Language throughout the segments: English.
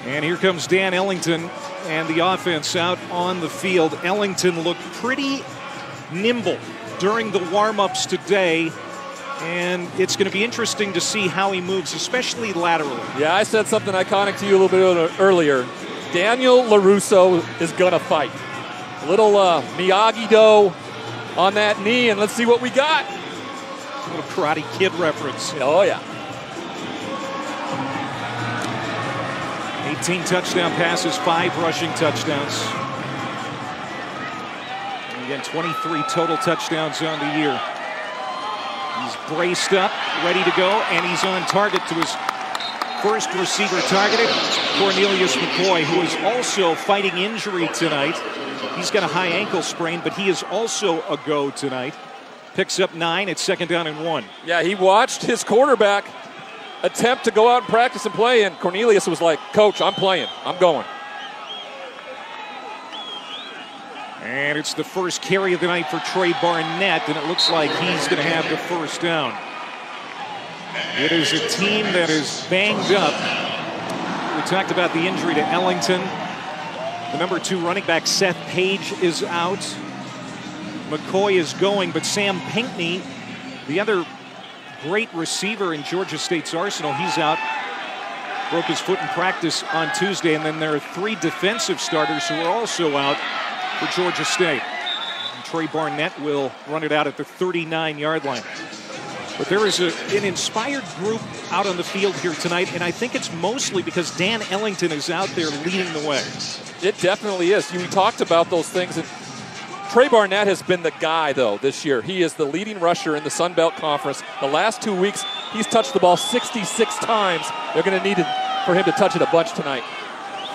And here comes Dan Ellington and the offense out on the field. Ellington looked pretty nimble during the warm-ups today, and it's going to be interesting to see how he moves, especially laterally. Yeah, I said something iconic to you a little bit earlier. Daniel LaRusso is going to fight. A little Miyagi-Do on that knee, and let's see what we got. A little Karate Kid reference. Oh, yeah. 18 touchdown passes, 5 rushing touchdowns. And again, 23 total touchdowns on the year. He's braced up, ready to go, and he's on target to his first receiver targeted, Cornelius McCoy, who is also fighting injury tonight. He's got a high ankle sprain, but he is also a go tonight. Picks up 9, it's 2nd down and 1. Yeah, he watched his quarterback attempt to go out and practice and play, and Cornelius was like, "Coach, I'm playing. I'm going." And it's the first carry of the night for Trey Barnett, and it looks like he's going to have the first down. It is a team that is banged up. We talked about the injury to Ellington. The number 2 running back, Seth Page, is out. McCoy is going, but Sam Pinckney, the other great receiver in Georgia State's arsenal, he's out. Broke his foot in practice on Tuesday, and then there are 3 defensive starters who are also out for Georgia State. And Trey Barnett will run it out at the 39-yard line. But there is an inspired group out on the field here tonight, and I think it's mostly because Dan Ellington is out there leading the way. It definitely is. We talked about those things, and Trey Barnett has been the guy, though, this year. He is the leading rusher in the Sun Belt Conference. The last 2 weeks, he's touched the ball 66 times. They're going to need for him to touch it a bunch tonight.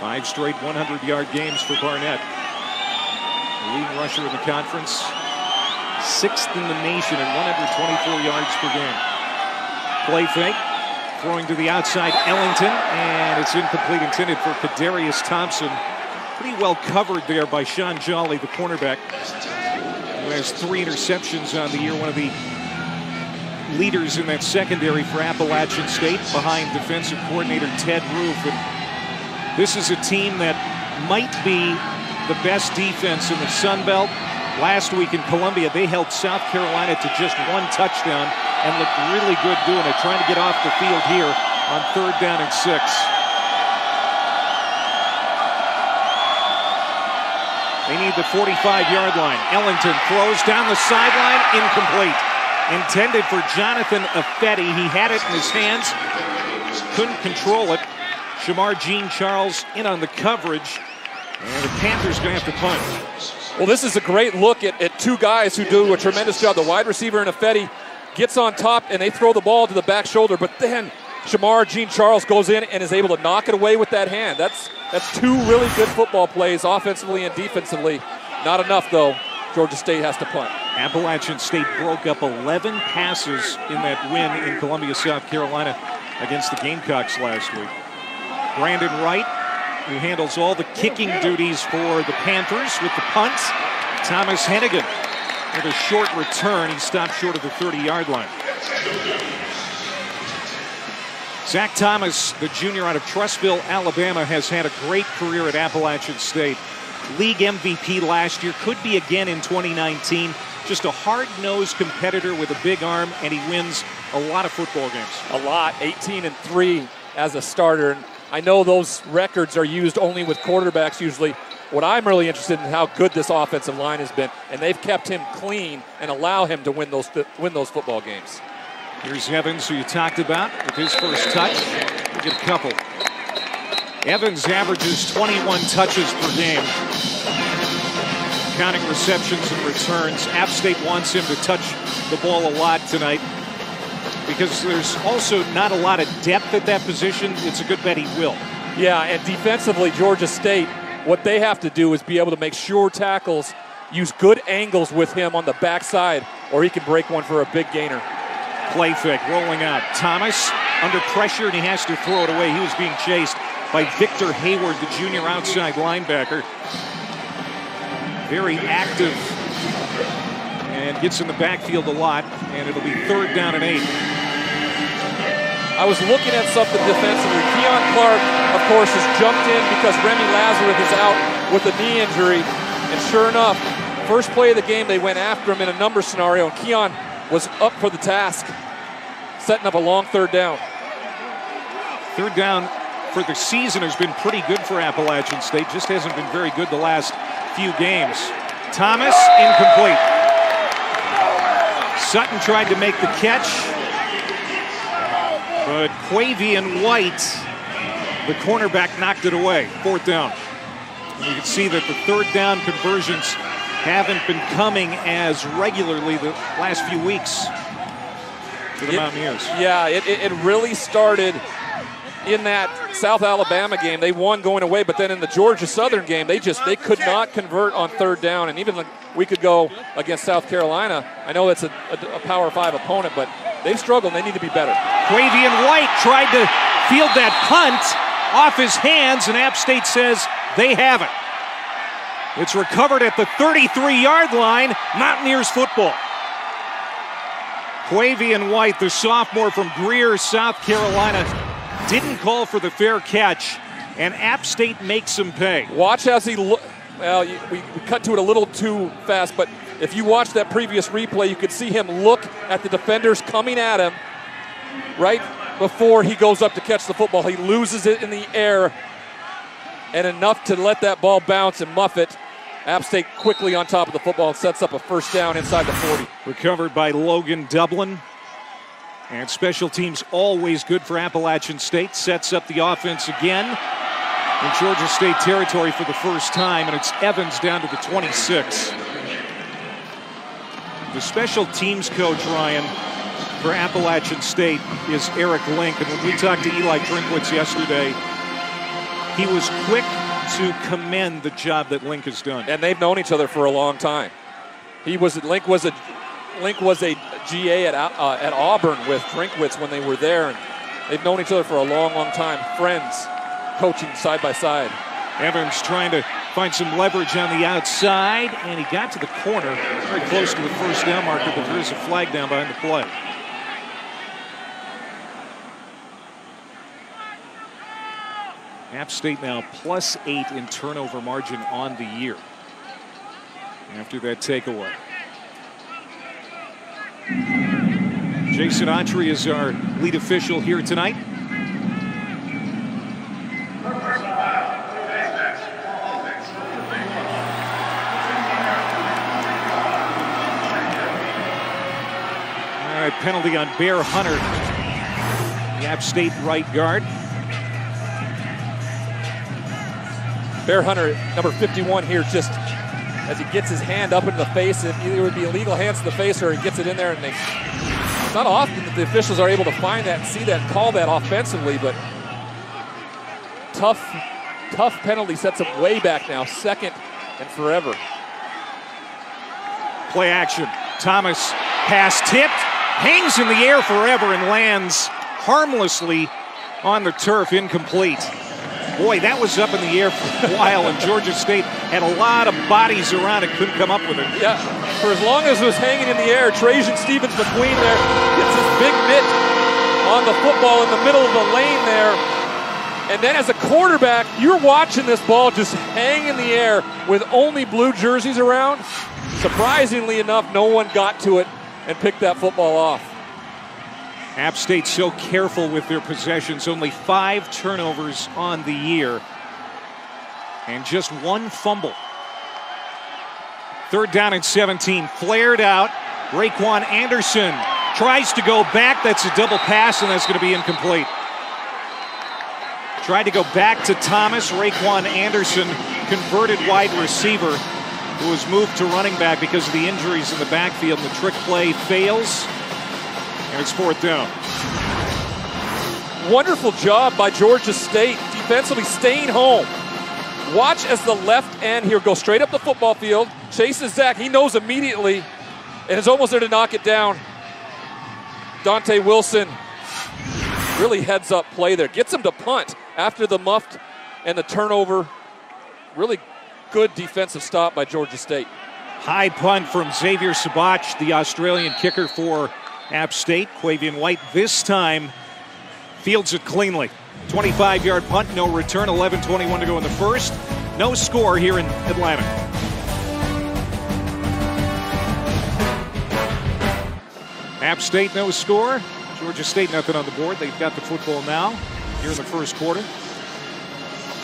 5 straight 100-yard games for Barnett. The leading rusher in the conference. 6th in the nation at 124 yards per game. Play fake. Throwing to the outside, Ellington, and it's incomplete, intended for Kadarius Thompson. Pretty well covered there by Sean Jolly, the cornerback, who has 3 interceptions on the year, one of the leaders in that secondary for Appalachian State, behind defensive coordinator Ted Roof. And this is a team that might be the best defense in the Sun Belt. Last week in Columbia, they held South Carolina to just 1 touchdown and looked really good doing it, trying to get off the field here on 3rd down and 6. They need the 45-yard line. Ellington throws down the sideline, incomplete. Intended for Jonathan Affetti. He had it in his hands, couldn't control it. Shamar Jean-Charles in on the coverage, and the Panthers going to have to punt. Well, this is a great look at 2 guys who do a tremendous job. The wide receiver and Affetti gets on top, and they throw the ball to the back shoulder, but then Shamar Jean-Charles goes in and is able to knock it away with that hand. That's 2 really good football plays, offensively and defensively. Not enough, though. Georgia State has to punt. Appalachian State broke up 11 passes in that win in Columbia, South Carolina against the Gamecocks last week. Brandon Wright, who handles all the kicking duties for the Panthers with the punt. Thomas Hennigan with a short return. He stopped short of the 30-yard line. Zach Thomas, the junior out of Trussville, Alabama, has had a great career at Appalachian State. League MVP last year, could be again in 2019. Just a hard-nosed competitor with a big arm, and he wins a lot of football games. A lot, 18-3 as a starter. And I know those records are used only with quarterbacks usually. What I'm really interested in how good this offensive line has been, and they've kept him clean and allow him to win those football games. Here's Evans, who you talked about, with his first touch. We'll get a couple. Evans averages 21 touches per game, counting receptions and returns. App State wants him to touch the ball a lot tonight because there's also not a lot of depth at that position. It's a good bet he will. Yeah, and defensively, Georgia State, what they have to do is be able to make sure tackles use good angles with him on the backside, or he can break one for a big gainer. Play fake, rolling out. Thomas under pressure, and he has to throw it away. He was being chased by Victor Hayward, the junior outside linebacker. Very active and gets in the backfield a lot, and it'll be 3rd down and 8. I was looking at something defensively. Keon Clark of course, has jumped in because Remy Lazarus is out with a knee injury. And sure enough, first play of the game, they went after him in a number scenario, and Keon was up for the task, setting up a long third down. Third down for the season has been pretty good for Appalachian State, just hasn't been very good the last few games. Thomas, incomplete. Sutton tried to make the catch, but Quavian White, the cornerback, knocked it away. Fourth down. And you can see that the third down conversions haven't been coming as regularly the last few weeks for the Mountaineers. Yeah, it really started in that South Alabama game. They won going away, but then in the Georgia Southern game, they could not convert on third down. And even a week ago against South Carolina, I know it's a Power 5 opponent, but they've struggled and they need to be better. Quavian White tried to field that punt off his hands, and App State says they have it. It's recovered at the 33-yard line. Mountaineers football. Quavian White, the sophomore from Greer, South Carolina, didn't call for the fair catch, and App State makes him pay. Watch as he look. Well, we cut to it a little too fast, but if you watch that previous replay, you could see him look at the defenders coming at him right before he goes up to catch the football. He loses it in the air, and enough to let that ball bounce and muff it. App State quickly on top of the football and sets up a first down inside the 40. Recovered by Logan Dublin. And special teams always good for Appalachian State. Sets up the offense again in Georgia State territory for the first time, and it's Evans down to the 26. The special teams coach, Ryan, for Appalachian State is Eric Link. And when we talked to Eli Drinkwitz yesterday, he was quick to commend the job that Link has done. And they've known each other for a long time. Link was a GA at Auburn with Drinkwitz when they were there, and they've known each other for a long, long time. Friends, coaching side by side. Evans trying to find some leverage on the outside, and he got to the corner, very close to the first down marker, but there is a flag down behind the play. App State now +8 in turnover margin on the year after that takeaway. Jason Autry is our lead official here tonight. All right, penalty on Bear Hunter, the App State right guard. Bear Hunter, number 51 here, just as he gets his hand up into the face, it either would be illegal hands to the face or he gets it in there, and it's not often that the officials are able to find that and see that and call that offensively, but tough penalty, sets him way back now, second and forever. Play action. Thomas, pass tipped, hangs in the air forever and lands harmlessly on the turf, incomplete. Boy, that was up in the air for a while, and Georgia State had a lot of bodies around it, couldn't come up with it. Yeah, for as long as it was hanging in the air, Trajan Stevens-McQueen there gets his big mitt on the football in the middle of the lane there. And then as a quarterback, you're watching this ball just hang in the air with only blue jerseys around. Surprisingly enough, no one got to it and picked that football off. App State so careful with their possessions, only 5 turnovers on the year and just 1 fumble. Third down and 17, flared out. Raekwon Anderson tries to go back. That's a double pass, and that's going to be incomplete. Tried to go back to Thomas. Raekwon Anderson, converted wide receiver, who was moved to running back because of the injuries in the backfield. And the trick play fails. And it's fourth down. Wonderful job by Georgia State defensively staying home. Watch as the left end here goes straight up the football field, chases Zach. He knows immediately and is almost there to knock it down. Dante Wilson, really heads up play there. Gets him to punt after the muffed and the turnover. Really good defensive stop by Georgia State. High punt from Xavier Sabach, the Australian kicker for App State. Quavian White this time Fields it cleanly. 25-yard punt, no return, 11:21 to go in the first. No score here in Atlanta. App State, no score. Georgia State, nothing on the board. They've got the football now here in the first quarter.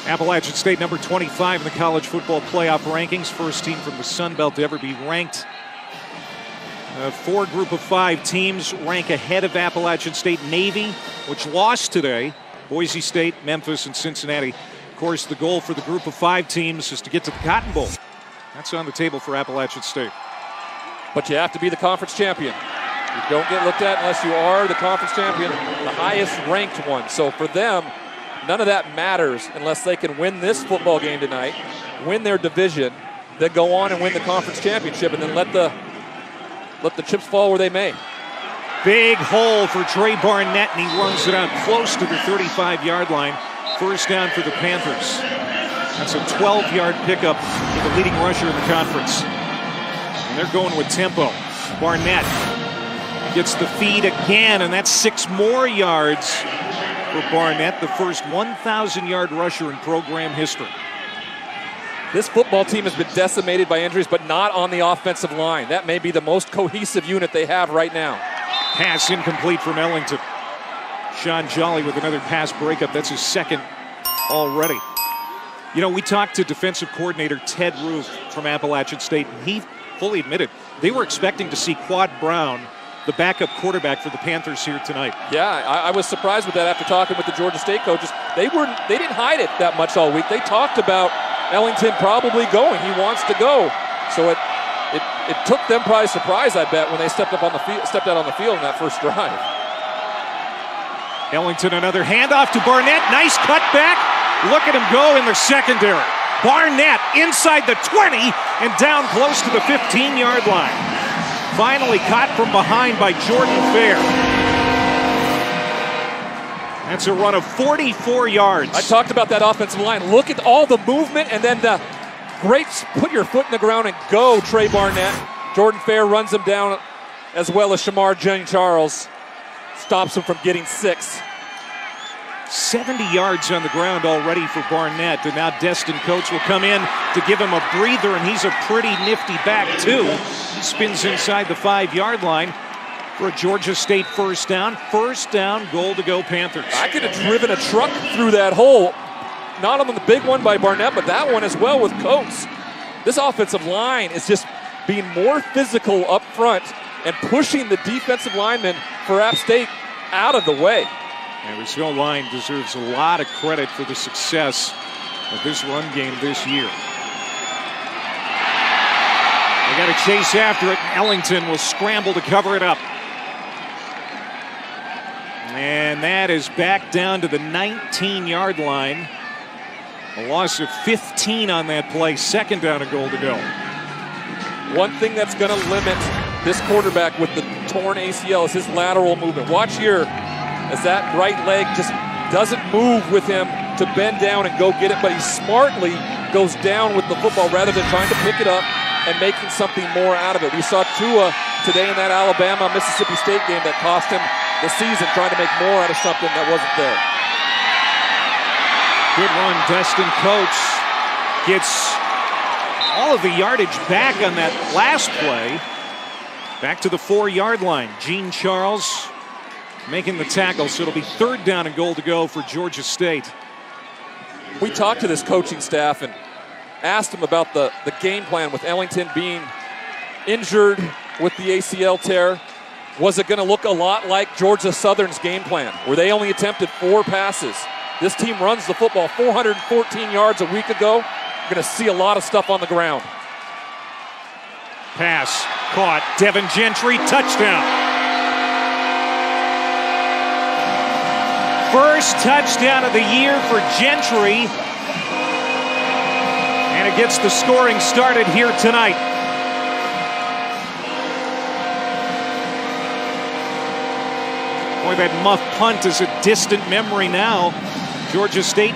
Appalachian State, number 25 in the college football playoff rankings. First team from the Sun Belt to ever be ranked. 4 group of 5 teams rank ahead of Appalachian State. Navy, which lost today. Boise State, Memphis, and Cincinnati. Of course, the goal for the group of 5 teams is to get to the Cotton Bowl. That's on the table for Appalachian State. But you have to be the conference champion. You don't get looked at unless you are the conference champion, the highest ranked one. So for them, none of that matters unless they can win this football game tonight, win their division, then go on and win the conference championship, and then let the chips fall where they may. Big hole for Trey Barnett, and he runs it out close to the 35-yard line. First down for the Panthers. That's a 12-yard pickup for the leading rusher in the conference. And they're going with tempo. Barnett gets the feed again, and that's 6 more yards for Barnett, the first 1,000-yard rusher in program history. This football team has been decimated by injuries, but not on the offensive line. That may be the most cohesive unit they have right now. Pass incomplete from Ellington. Sean Jolly with another pass breakup. That's his second already. You know, we talked to defensive coordinator Ted Roof from Appalachian State, and he fully admitted they were expecting to see Quad Brown, the backup quarterback for the Panthers, here tonight. Yeah, I was surprised with that after talking with the Georgia State coaches. They didn't hide it that much all week. They talked about Ellington probably going. He wants to go. So it took them probably surprise, I bet, when they stepped out on the field in that first drive. Ellington, another handoff to Barnett. Nice cutback. Look at him go in the secondary. Barnett inside the 20 and down close to the 15-yard line. Finally caught from behind by Jordan Fair. That's a run of 44 yards. I talked about that offensive line. Look at all the movement and then the great put your foot in the ground and go, Trey Barnett. Jordan Fair runs him down, as well as Shamar Jean Charles stops him from getting 6. 70 yards on the ground already for Barnett, and now Destin Coates will come in to give him a breather, and he's a pretty nifty back too. He spins inside the 5-yard line for a Georgia State first down. First down, goal to go Panthers. I could have driven a truck through that hole. Not on the big one by Barnett, but that one as well with Coates. This offensive line is just being more physical up front and pushing the defensive linemen for App State out of the way. And this line deserves a lot of credit for the success of this run game this year. They got to chase after it, and Ellington will scramble to cover it up. And that is back down to the 19-yard line. A loss of 15 on that play. Second down and goal to go. One thing that's going to limit this quarterback with the torn ACL is his lateral movement. Watch here as that right leg just doesn't move with him to bend down and go get it, but he smartly goes down with the football rather than trying to pick it up and making something more out of it. We saw Tua today in that Alabama-Mississippi State game that cost him the season, trying to make more out of something that wasn't there. Good run. Destin Coates gets all of the yardage back on that last play. Back to the 4-yard line. Jean Charles making the tackle, so it'll be third down and goal to go for Georgia State. We talked to this coaching staff and asked him about the game plan with Ellington being injured with the ACL tear. Was it going to look a lot like Georgia Southern's game plan, where they only attempted 4 passes? This team runs the football 414 yards a week ago. You're going to see a lot of stuff on the ground. Pass caught. Devin Gentry, touchdown. First touchdown of the year for Gentry. And it gets the scoring started here tonight. Boy, that muff punt is a distant memory now. Georgia State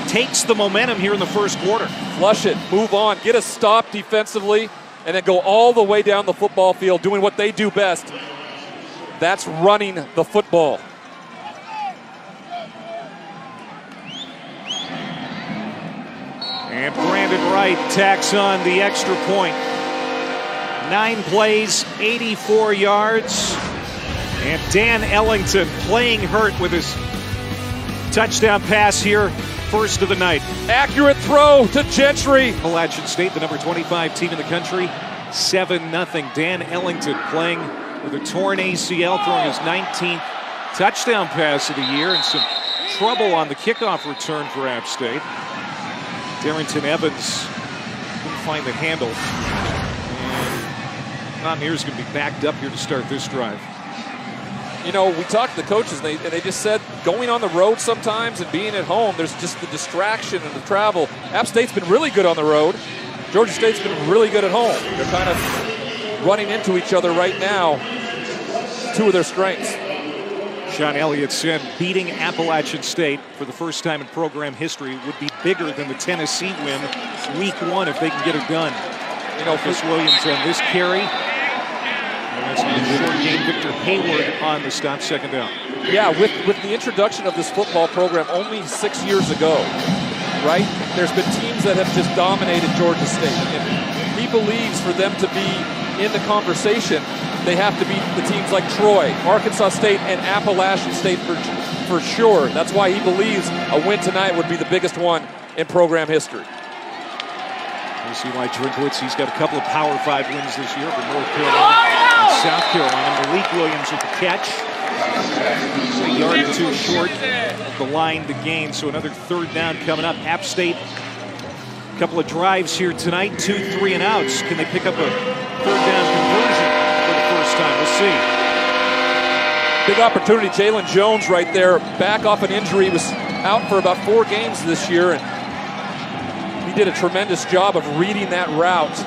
takes the momentum here in the first quarter. Flush it, move on, get a stop defensively, and then go all the way down the football field doing what they do best. That's running the football. And Brandon Wright tacks on the extra point. 9 plays, 84 yards. And Dan Ellington playing hurt with his touchdown pass here, first of the night. Accurate throw to Gentry. Appalachian State, the number 25 team in the country, 7-0. Dan Ellington playing with a torn ACL, throwing his 19th touchdown pass of the year, and some trouble on the kickoff return for App State. Darrington Evans couldn't find the handle. And Mountaineers going to be backed up here to start this drive. You know, we talked to the coaches, and they just said going on the road sometimes and being at home, there's just the distraction and the travel. App State's been really good on the road. Georgia State's been really good at home. They're kind of running into each other right now, 2 of their strengths. Sean Elliott said beating Appalachian State for the first time in program history would be bigger than the Tennessee win week 1 if they can get it done. You know, Chris Williams on this carry. And that's a short game. Victor Hayward on the stop, second down. Yeah, with the introduction of this football program only 6 years ago, right? There's been teams that have just dominated Georgia State. And he believes for them to be in the conversation, they have to beat the teams like Troy, Arkansas State, and Appalachian State for sure. That's why he believes a win tonight would be the biggest one in program history. You see Eli Drinkwitz, he's got a couple of Power 5 wins this year for North Carolina and South Carolina. Malik Williams with the catch. He's a yard or 2 short of the line to gain, so another third down coming up. App State, a couple of drives here tonight, 2 3-and-outs. Can they pick up a third down conversion for the first time? We'll see. Big opportunity. Jalen Jones right there, back off an injury. He was out for about 4 games this year, and he did a tremendous job of reading that route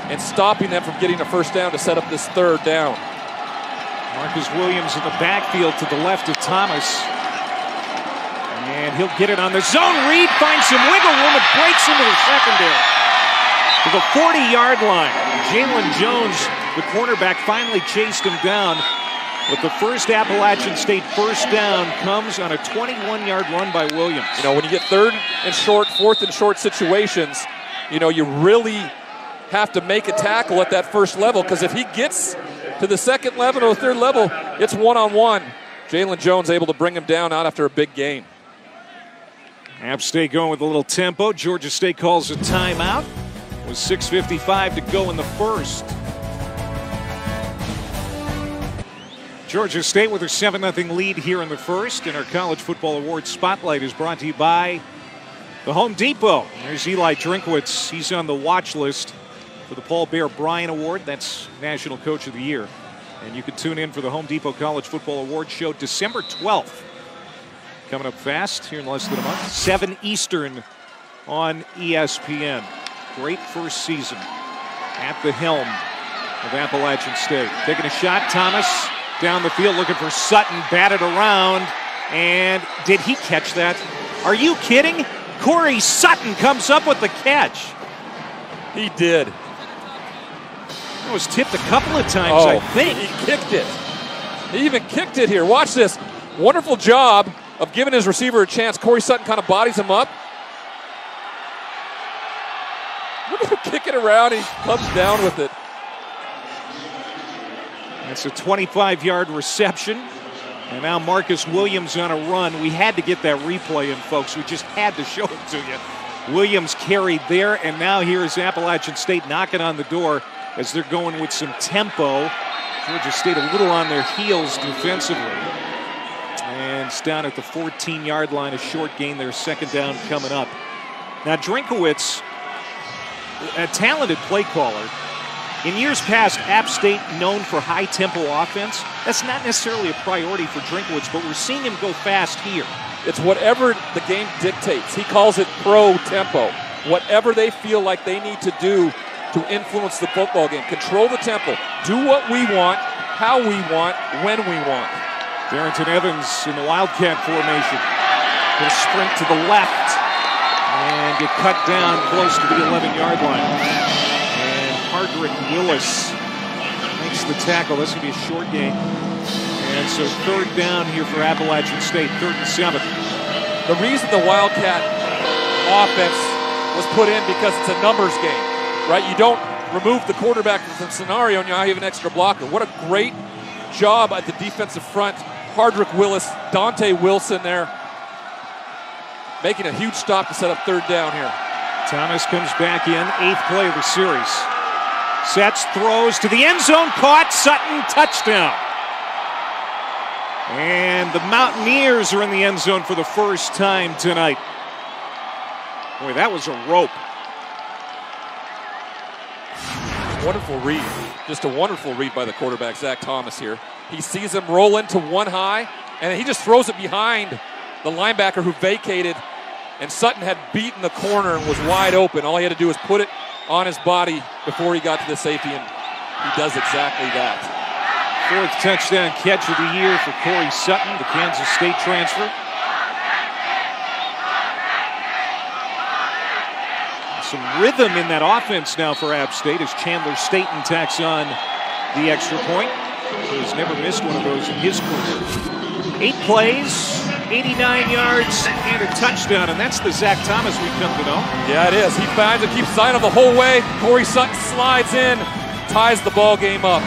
and stopping them from getting a first down to set up this third down. Marcus Williams in the backfield to the left of Thomas. And he'll get it on the zone read, finds some wiggle room, and breaks into the secondary. To the 40-yard line. Jalen Jones, the cornerback, finally chased him down. But the first Appalachian State first down comes on a 21-yard run by Williams. You know, when you get third and short, fourth and short situations, you know, you really have to make a tackle at that first level, because if he gets to the second level or third level, it's one-on-one. Jalen Jones able to bring him down out after a big gain. App State going with a little tempo. Georgia State calls a timeout with 6:55 to go in the first. Georgia State with a 7-0 lead here in the first, and our College Football Awards Spotlight is brought to you by the Home Depot. There's Eli Drinkwitz. He's on the watch list for the Paul Bear Bryant Award. That's National Coach of the Year. And you can tune in for the Home Depot College Football Awards show December 12th. Coming up fast here in less than a month. 7 Eastern on ESPN. Great first season at the helm of Appalachian State. Taking a shot, Thomas down the field looking for Sutton, batted around, and did he catch that? Are you kidding? Corey Sutton comes up with the catch. He did. It was tipped a couple of times, I think. He kicked it. He even kicked it here. Watch this. Wonderful job of giving his receiver a chance. Corey Sutton kind of bodies him up. Look at him kicking around. He comes down with it. It's a 25-yard reception. And now Marcus Williams on a run. We had to get that replay in, folks. We just had to show it to you. Williams carried there, and now here is Appalachian State knocking on the door as they're going with some tempo. Georgia State a little on their heels defensively. And it's down at the 14-yard line, a short gain there, second down coming up. Now Drinkwitz, a talented play caller. In years past, App State known for high-tempo offense. That's not necessarily a priority for Drinkwitz, but we're seeing him go fast here. It's whatever the game dictates. He calls it pro-tempo. Whatever they feel like they need to do to influence the football game. Control the tempo. Do what we want, how we want, when we want. Darrington Evans in the Wildcat formation. He'll sprint to the left and get cut down close to the 11-yard line. Hardrick Willis makes the tackle. This will be a short game. And so third down here for Appalachian State, 3rd and 7. The reason the Wildcat offense was put in because it's a numbers game, right? You don't remove the quarterback from the scenario and you have an extra blocker. What a great job at the defensive front. Hardrick Willis, Dante Wilson there, making a huge stop to set up third down here. Thomas comes back in, 8th play of the series. Sets, throws to the end zone, caught, Sutton, touchdown. And the Mountaineers are in the end zone for the first time tonight. Boy, that was a rope. Wonderful read. Just a wonderful read by the quarterback, Zach Thomas here. He sees him roll into one high, and he just throws it behind the linebacker who vacated, and Sutton had beaten the corner and was wide open. All he had to do was put it on his body before he got to the safety, and he does exactly that. 4th touchdown catch of the year for Corey Sutton, the Kansas State transfer. Some rhythm in that offense now for App State as Chandler Staten tacks on the extra point. He's never missed one of those in his career. 8 plays, 89 yards, and a touchdown, and that's the Zach Thomas we've come to know. Yeah, it is. He finds it, keeps signing the whole way. Corey Sutton slides in, ties the ball game up.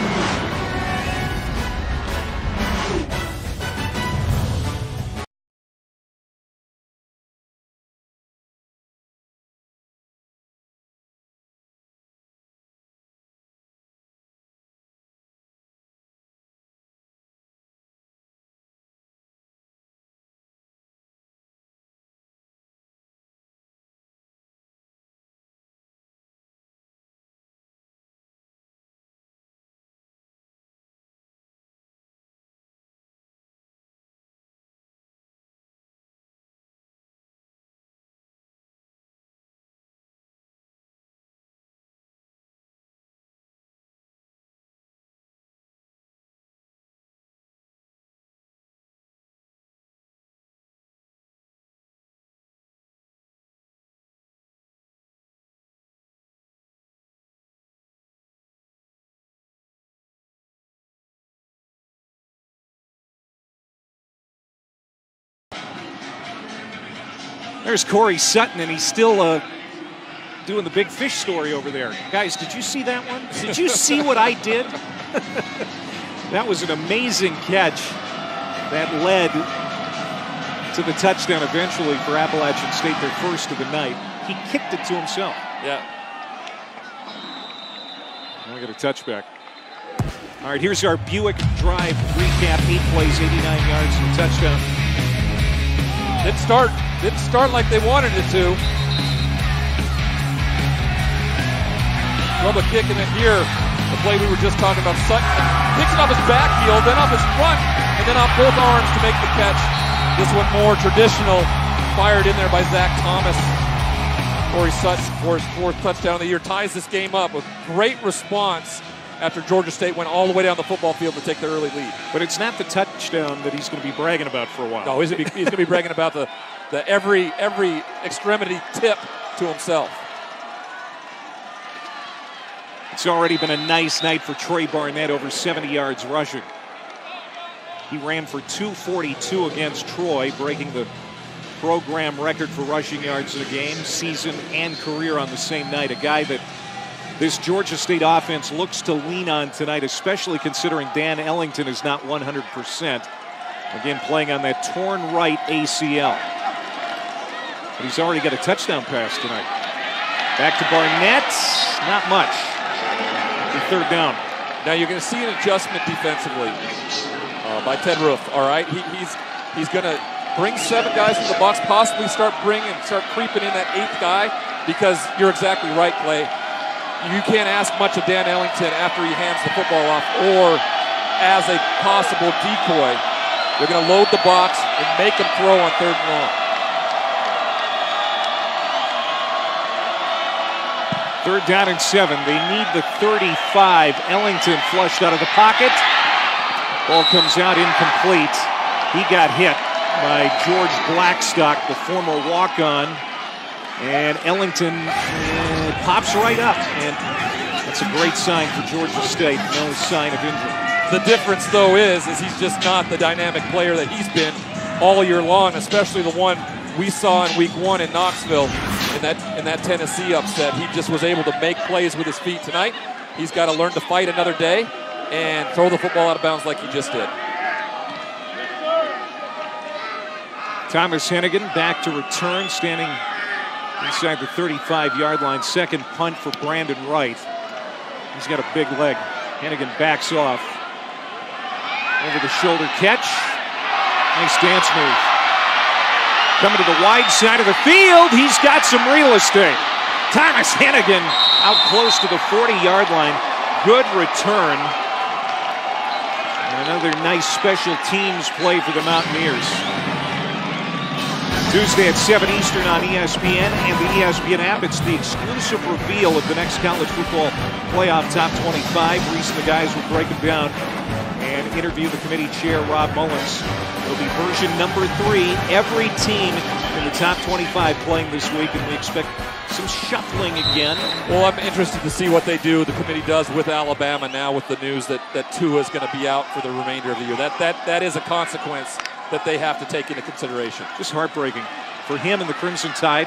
There's Corey Sutton, and he's still doing the big fish story over there. Guys, did you see that one? Did you see what I did? That was an amazing catch that led to the touchdown eventually for Appalachian State, their first of the night. He kicked it to himself. Yeah. Now we got a touchback. All right, here's our Buick Drive recap. 8 plays, 89 yards, and a touchdown. Didn't start like they wanted it to. Love a kick, and then here, the play we were just talking about, Sutton kicks it off his back heel, then off his front, and then off both arms to make the catch. This one more traditional, fired in there by Zach Thomas. Corey Sutton for his 4th touchdown of the year, ties this game up with great response after Georgia State went all the way down the football field to take their early lead. But it's not the touchdown that he's going to be bragging about for a while. No, he's going to be bragging about the every extremity tip to himself. It's already been a nice night for Trey Barnett, over 70 yards rushing. He ran for 242 against Troy, breaking the program record for rushing yards in a game, season and career on the same night. A guy that this Georgia State offense looks to lean on tonight, especially considering Dan Ellington is not 100%. Again, playing on that torn right ACL. But he's already got a touchdown pass tonight. Back to Barnett, not much. The 3rd down. Now you're going to see an adjustment defensively by Ted Roof. All right, he's going to bring 7 guys in the box, possibly start creeping in that 8th guy, because you're exactly right, Clay. You can't ask much of Dan Ellington after he hands the football off or as a possible decoy. They're going to load the box and make him throw on 3rd and long. 3rd down and 7. They need the 35. Ellington flushed out of the pocket. Ball comes out incomplete. He got hit by George Blackstock, the former walk-on. And Ellington pops right up. And that's a great sign for Georgia State. No sign of injury. The difference, though, is he's just not the dynamic player that he's been all year long, especially the one we saw in week 1 in Knoxville. in that Tennessee upset. He just was able to make plays with his feet tonight. He's got to learn to fight another day and throw the football out of bounds like he just did. Thomas Hennigan back to return, standing inside the 35-yard line. Second punt for Brandon Wright. He's got a big leg. Hennigan backs off. Over the shoulder catch. Nice dance move. Coming to the wide side of the field. He's got some real estate. Thomas Hennigan out close to the 40-yard line. Good return. And another nice special teams play for the Mountaineers. Tuesday at 7 Eastern on ESPN and the ESPN app. It's the exclusive reveal of the next college football playoff top 25. Reese and the guys will break them down and interview the committee chair, Rob Mullins. It'll be version number 3. Every team in the top 25 playing this week, and we expect some shuffling again. Well, I'm interested to see what they do, the committee does with Alabama now with the news that Tua is going to be out for the remainder of the year. That is a consequence that they have to take into consideration. Just heartbreaking for him and the Crimson Tide,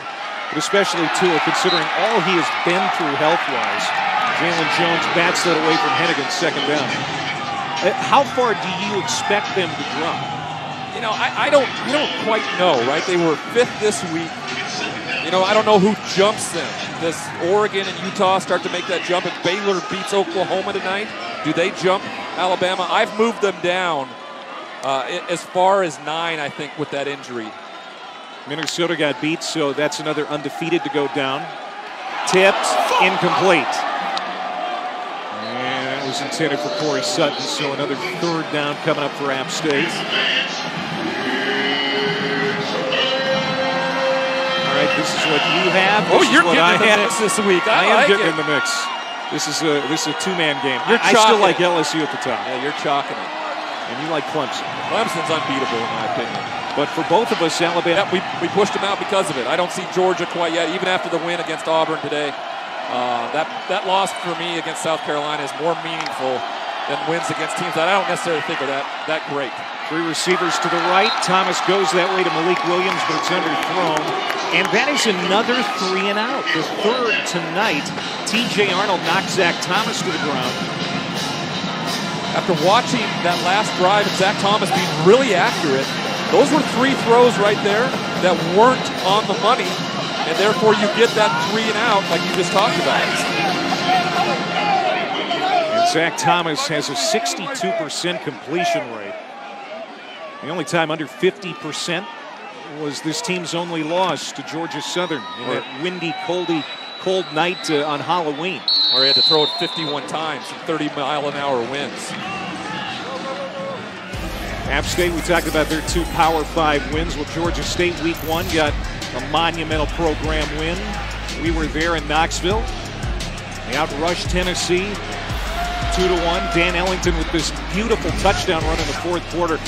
but especially Tua, considering all he has been through health-wise. Jalen Jones bats that away from Hennigan, second down. How far do you expect them to drop? You know, I don't quite know, right? They were 5th this week. You know, I don't know who jumps them. Does Oregon and Utah start to make that jump? If Baylor beats Oklahoma tonight, do they jump Alabama? I've moved them down as far as 9, I think, with that injury. Minnesota got beat, so that's another undefeated to go down. Tipped, incomplete. And that was intended for Corey Sutton, so another third down coming up for App State. All right, this is what you have. Oh, you're getting in the mix this week. I am getting in the mix. This is a two-man game. I still like LSU at the top. Yeah, you're chalking it. And you like Clemson. Clemson's unbeatable in my opinion. But for both of us, Alabama... Yeah, we pushed them out because of it. I don't see Georgia quite yet, even after the win against Auburn today. That loss for me against South Carolina is more meaningful than wins against teams that I don't necessarily think are that great. 3 receivers to the right. Thomas goes that way to Malik Williams, but it's underthrown. And that is another 3 and out. The third tonight. T.J. Arnold knocks Zach Thomas to the ground. After watching that last drive and Zach Thomas being really accurate, those were 3 throws right there that weren't on the money, and therefore you get that 3 and out like you just talked about. And Zach Thomas has a 62% completion rate. The only time under 50% was this team's only loss to Georgia Southern in that windy, cold night on Halloween. Or he had to throw it 51 times in 30-mile-an-hour winds. App State, we talked about their 2 Power 5 wins. Well, Georgia State week 1 got a monumental program win. We were there in Knoxville. They outrushed Tennessee 2-1. Dan Ellington with this beautiful touchdown run in the 4th quarter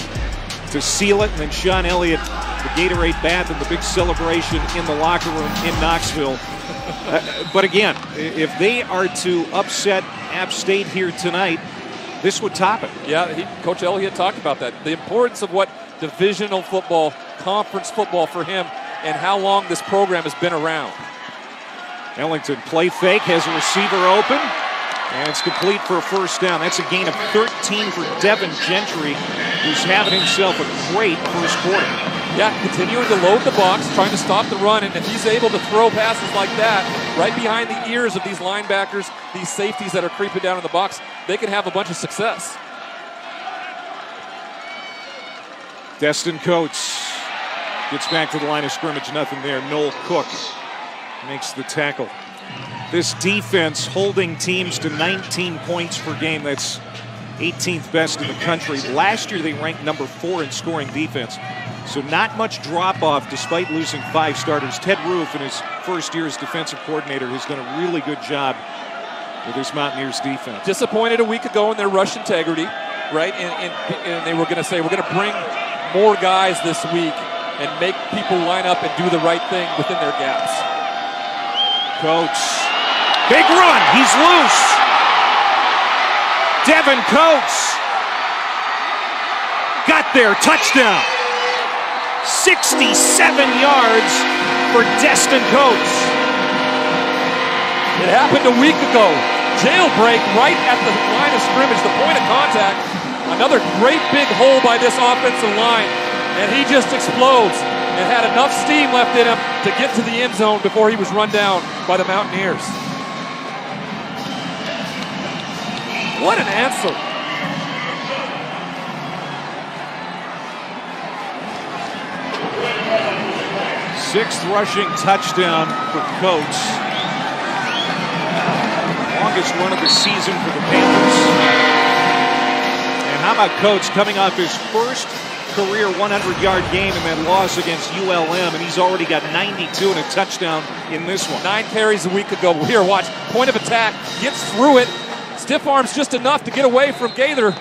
to seal it. And then Sean Elliott, the Gatorade bath and the big celebration in the locker room in Knoxville. But again, if they are to upset App State here tonight, this would top it. Yeah, Coach Elliott talked about that. The importance of what divisional football, conference football for him, and how long this program has been around. Ellington, play fake, has a receiver open, and it's complete for a first down. That's a gain of 13 for Devin Gentry, who's having himself a great first quarter. Yeah, continuing to load the box, trying to stop the run, and if he's able to throw passes like that right behind the ears of these linebackers, these safeties that are creeping down in the box, they can have a bunch of success. Destin Coates gets back to the line of scrimmage, nothing there. Noel Cook makes the tackle. This defense holding teams to 19 points per game. That's 18th best in the country. Last year they ranked number 4 in scoring defense. So not much drop-off despite losing 5 starters. Ted Roof, in his first year as defensive coordinator, has done a really good job with his Mountaineers defense. Disappointed a week ago in their rush integrity, right? And they were going to say, we're going to bring more guys this week and make people line up and do the right thing within their gaps. Coates. Big run. He's loose. Devin Coates. Got there. Touchdown. 67 yards for Destin Coates. It happened a week ago. Jailbreak right at the line of scrimmage, the point of contact. Another great big hole by this offensive line, and he just explodes and had enough steam left in him to get to the end zone before he was run down by the Mountaineers. What an answer. Sixth rushing touchdown for Coates. Longest run of the season for the Panthers. And how about Coates coming off his first career 100-yard game in that loss against ULM, and he's already got 92 and a touchdown in this one. 9 carries a week ago. Here, watch. Point of attack. Gets through it. Stiff arms just enough to get away from Gaither.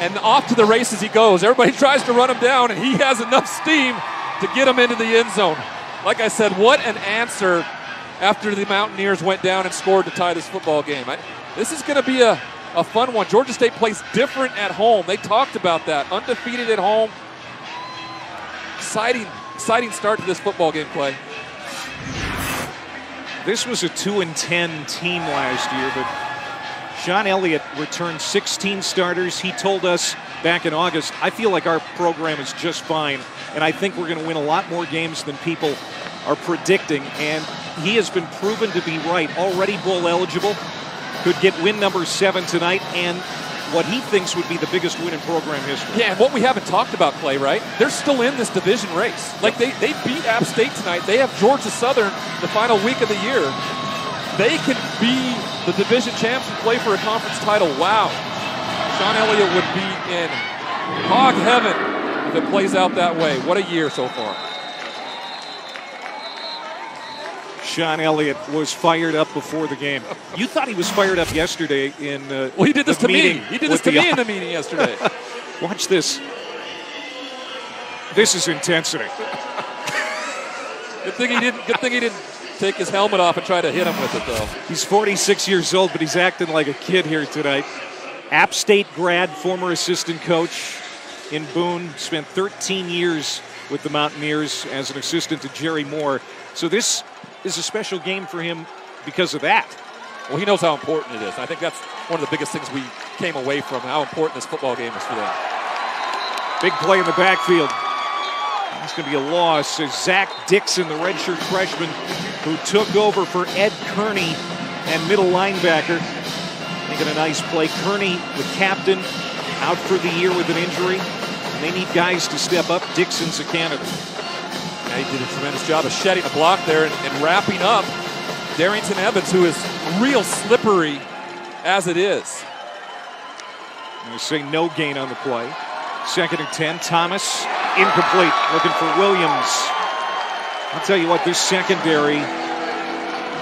And off to the races he goes. Everybody tries to run him down, and he has enough steam to get him into the end zone. Like I said, what an answer after the Mountaineers went down and scored to tie this football game. This is going to be a fun one. Georgia State plays different at home. They talked about that. Undefeated at home. Exciting start to this football game, Clay. This was a 2-10 team last year, but Sean Elliott returned 16 starters. He told us back in August, I feel like our program is just fine, and I think we're going to win a lot more games than people are predicting, and he has been proven to be right. Already bowl eligible, could get win number 7 tonight, and what he thinks would be the biggest win in program history. Yeah, and what we haven't talked about, Clay, right? They're still in this division race. Like, they beat App State tonight. They have Georgia Southern the final week of the year. They can be the division champs and play for a conference title. Wow. Sean Elliott would be in hog heaven if it plays out that way. What a year so far. Sean Elliott was fired up before the game. You thought he was fired up yesterday in well, he did this to me. He did this to me in the meeting yesterday. Watch this. This is intensity. Good thing he didn't take his helmet off and try to hit him with it, though. He's 46 years old, but he's acting like a kid here tonight. App State grad, former assistant coach in Boone, spent 13 years with the Mountaineers as an assistant to Jerry Moore. So this is a special game for him because of that. Well, he knows how important it is. I think that's one of the biggest things we came away from, how important this football game is for them. Big play in the backfield. It's going to be a loss. Zach Dixon, the redshirt freshman, who took over for Ed Kearney and middle linebacker. Making a nice play. Kearney, the captain, out for the year with an injury. They need guys to step up. Dixon's a candidate. Yeah, he did a tremendous job of shedding a block there and wrapping up Darrington Evans, who is real slippery as it is. They say no gain on the play. 2nd and 10. Thomas, incomplete. Looking for Williams. I'll tell you what, this secondary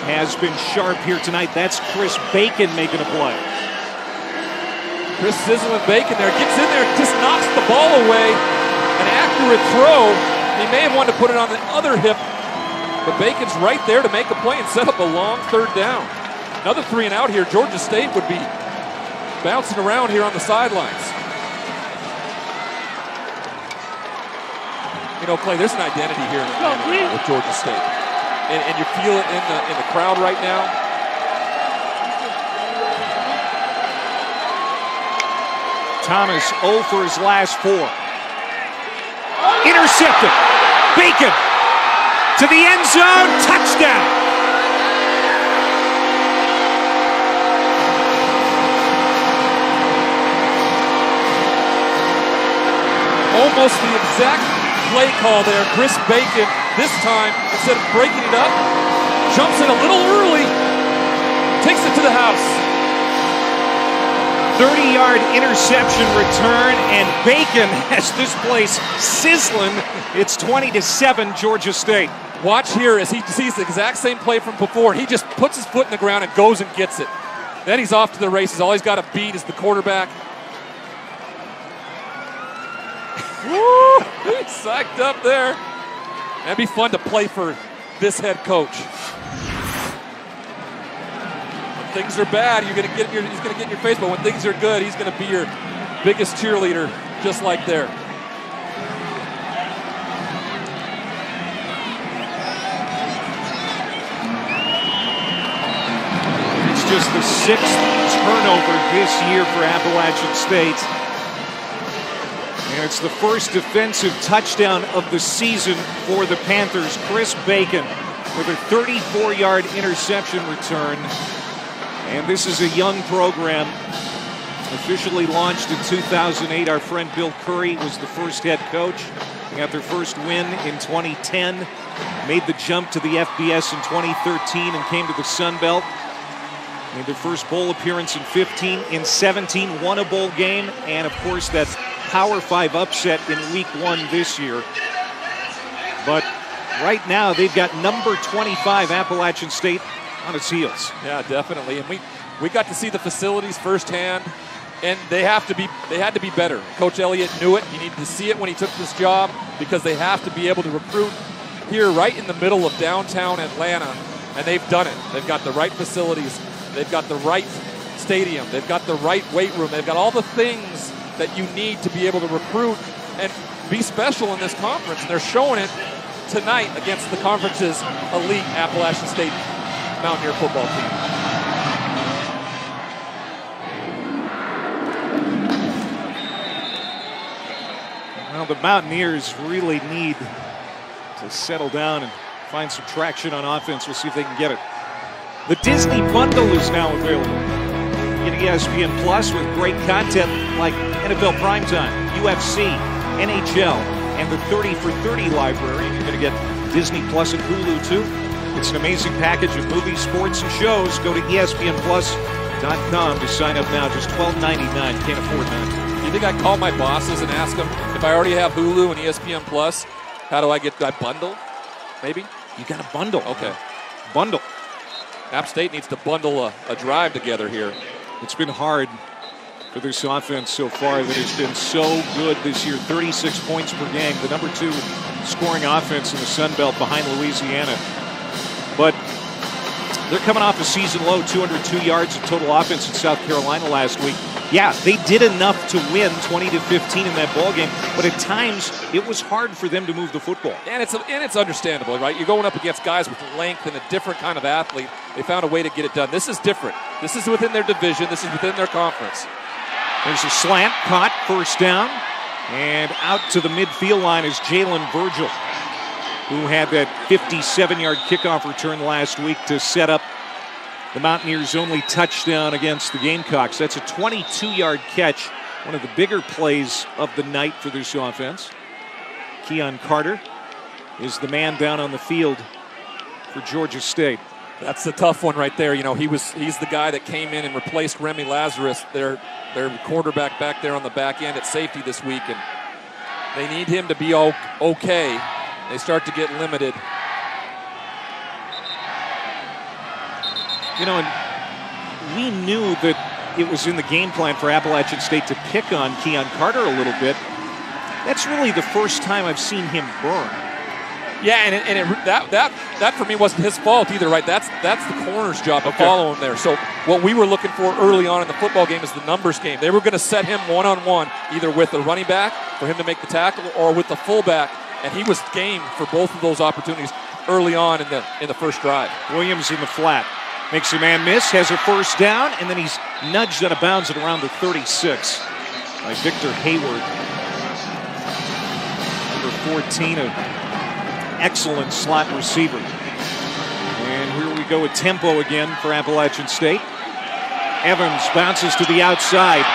has been sharp here tonight. That's Chris Bacon making a play. Chris Sizzling Bacon there. Gets in there, just knocks the ball away. An accurate throw. He may have wanted to put it on the other hip, but Bacon's right there to make a play and set up a long 3rd down. Another 3 and out here. Georgia State would be bouncing around here on the sidelines. You know, Clay, there's an identity here with Georgia State. And you feel it in the crowd right now. Thomas 0 for his last 4. Intercepted. Bacon to the end zone. Touchdown. Almost the exact play call there. Chris Bacon, this time, instead of breaking it up, jumps in a little early, takes it to the house. 30-yard interception return, and Bacon has this place sizzling. It's 20-7, Georgia State. Watch here as he sees the exact same play from before. He just puts his foot in the ground and goes and gets it. Then he's off to the races. All he's got to beat is the quarterback. Woo! He's psyched up there. That'd be fun to play for this head coach. When things are bad, he's going to get in your face, but when things are good, he's going to be your biggest cheerleader, just like there. just the 6th turnover this year for Appalachian State. And it's the first defensive touchdown of the season for the Panthers. Chris Bacon with a 34-yard interception return. And this is a young program, officially launched in 2008. Our friend Bill Curry was the first head coach. They got their first win in 2010, made the jump to the FBS in 2013 and came to the Sun Belt. Made their first bowl appearance in 15. In 17, won a bowl game, and of course that Power 5 upset in week 1 this year. But right now they've got number 25 Appalachian State on its heels. Yeah, definitely. And we got to see the facilities firsthand, and they had to be better. Coach Elliott knew it. He needed to see it when he took this job, because they have to be able to recruit here right in the middle of downtown Atlanta, and they've done it. They've got the right facilities. They've got the right stadium. They've got the right weight room. They've got all the things that you need to be able to recruit and be special in this conference. And they're showing it tonight against the conference's elite Appalachian State Mountaineer football team. Well, the Mountaineers really need to settle down and find some traction on offense. We'll see if they can get it. The Disney Bundle is now available. Get ESPN Plus with great content like NFL Primetime, UFC, NHL, and the 30 for 30 library. You're going to get Disney Plus and Hulu too. It's an amazing package of movies, sports, and shows. Go to ESPNplus.com to sign up now. Just $12.99. Can't afford that. Do you think I call my bosses and ask them if I already have Hulu and ESPN Plus, how do I get that bundle? Maybe? You got a bundle. Okay. Bundle. App State needs to bundle a drive together here. It's been hard for this offense so far that has been so good this year. 36 points per game, the number 2 scoring offense in the Sun Belt behind Louisiana. But they're coming off a season low, 202 yards of total offense in South Carolina last week. Yeah, they did enough to win 20-15 in that ball game, but at times it was hard for them to move the football. And it's understandable, right? You're going up against guys with length and a different kind of athlete. They found a way to get it done. This is different. This is within their division. This is within their conference. There's a slant, caught, first down, and out to the midfield line is Jalen Virgil, who had that 57-yard kickoff return last week to set up the Mountaineers' only touchdown against the Gamecocks. That's a 22-yard catch, one of the bigger plays of the night for this offense. Keon Carter is the man down on the field for Georgia State. That's the tough one right there. You know, he's the guy that came in and replaced Remy Lazarus, their quarterback back there on the back end at safety this week, and they need him to be okay. They start to get limited. You know, and we knew that it was in the game plan for Appalachian State to pick on Keon Carter a little bit. That's really the first time I've seen him burn. Yeah, that for me wasn't his fault either, right? That's the corner's job to follow him there. So what we were looking for early on in the football game is the numbers game. They were going to set him one-on-one, either with the running back for him to make the tackle or with the fullback, and he was game for both of those opportunities early on in the first drive. Williams in the flat. Makes a man miss, has a first down, and then he's nudged out of bounds at around the 36 by Victor Hayward. Number 14, an excellent slot receiver. And here we go with tempo again for Appalachian State. Evans bounces to the outside,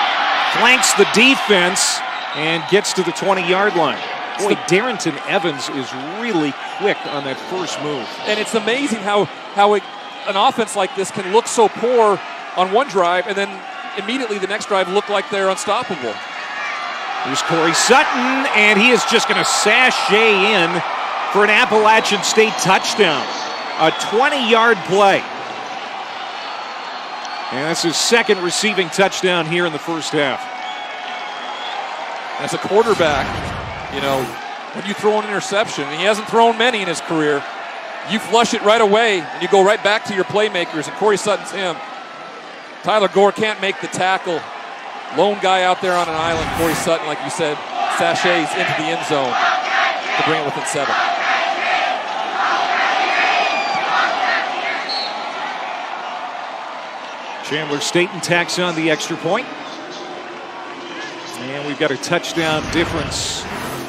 flanks the defense, and gets to the 20-yard line. Boy, Darrington Evans is really quick on that first move. And it's amazing how an offense like this can look so poor on one drive and then immediately the next drive look like they're unstoppable. Here's Corey Sutton, and he is just going to sashay in for an Appalachian State touchdown. A 20-yard play. And that's his second receiving touchdown here in the first half. As a quarterback, you know, when you throw an interception, and he hasn't thrown many in his career, you flush it right away, and you go right back to your playmakers, and Corey Sutton's him. Tyler Gore can't make the tackle. Lone guy out there on an island. Corey Sutton, like you said, sachets into the end zone to bring it within 7. Chandler Staten tacks on the extra point. And we've got a touchdown difference.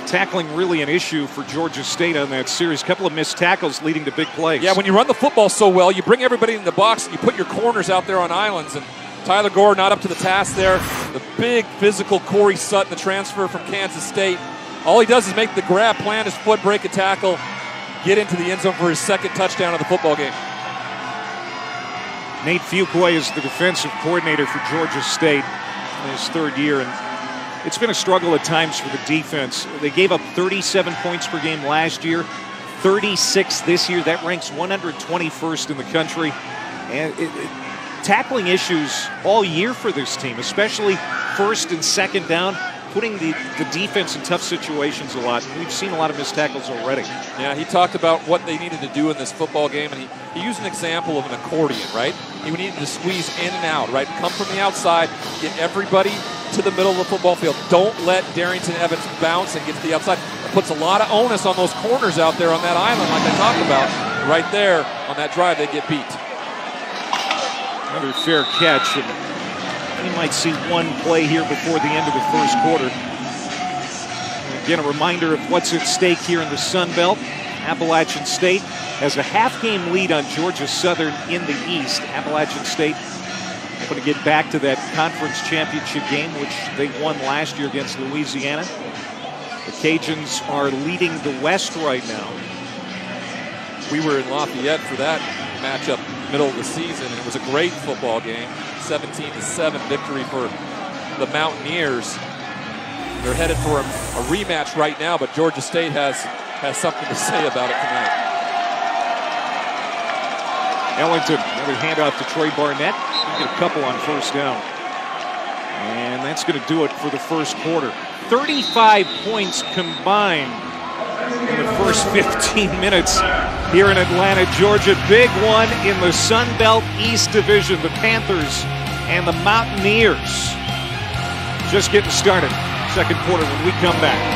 Tackling really an issue for Georgia State on that series. A couple of missed tackles leading to big plays. Yeah, when you run the football so well, you bring everybody in the box and you put your corners out there on islands. And Tyler Gore not up to the task there. The big physical Corey Sutton, the transfer from Kansas State. All he does is make the grab, plant his foot, break a tackle, get into the end zone for his second touchdown of the football game. Nate Fuqua is the defensive coordinator for Georgia State in his third year. And it's been a struggle at times for the defense. They gave up 37 points per game last year, 36 this year. That ranks 121st in the country. And tackling issues all year for this team, especially first and second down, putting the defense in tough situations a lot. We've seen a lot of missed tackles already. Yeah, he talked about what they needed to do in this football game, and he used an example of an accordion, right? He needed to squeeze in and out, right? Come from the outside, get everybody to the middle of the football field. Don't let Darrington Evans bounce and get to the outside. It puts a lot of onus on those corners out there on that island like I talked about. Right there on that drive, they get beat. Another fair catch. And we might see one play here before the end of the first quarter. And again, a reminder of what's at stake here in the Sun Belt. Appalachian State has a half-game lead on Georgia Southern in the East. Appalachian State going to get back to that conference championship game, which they won last year against Louisiana. The Cajuns are leading the West right now. We were in Lafayette for that matchup middle of the season, and it was a great football game. 17-7 victory for the Mountaineers. They're headed for a rematch right now, but Georgia State has something to say about it tonight. Ellington, another handoff to Trey Barnett. He'll get a couple on first down. And that's going to do it for the first quarter. 35 points combined in the first 15 minutes here in Atlanta, Georgia. Big one in the Sun Belt East Division. The Panthers and the Mountaineers just getting started. Second quarter when we come back.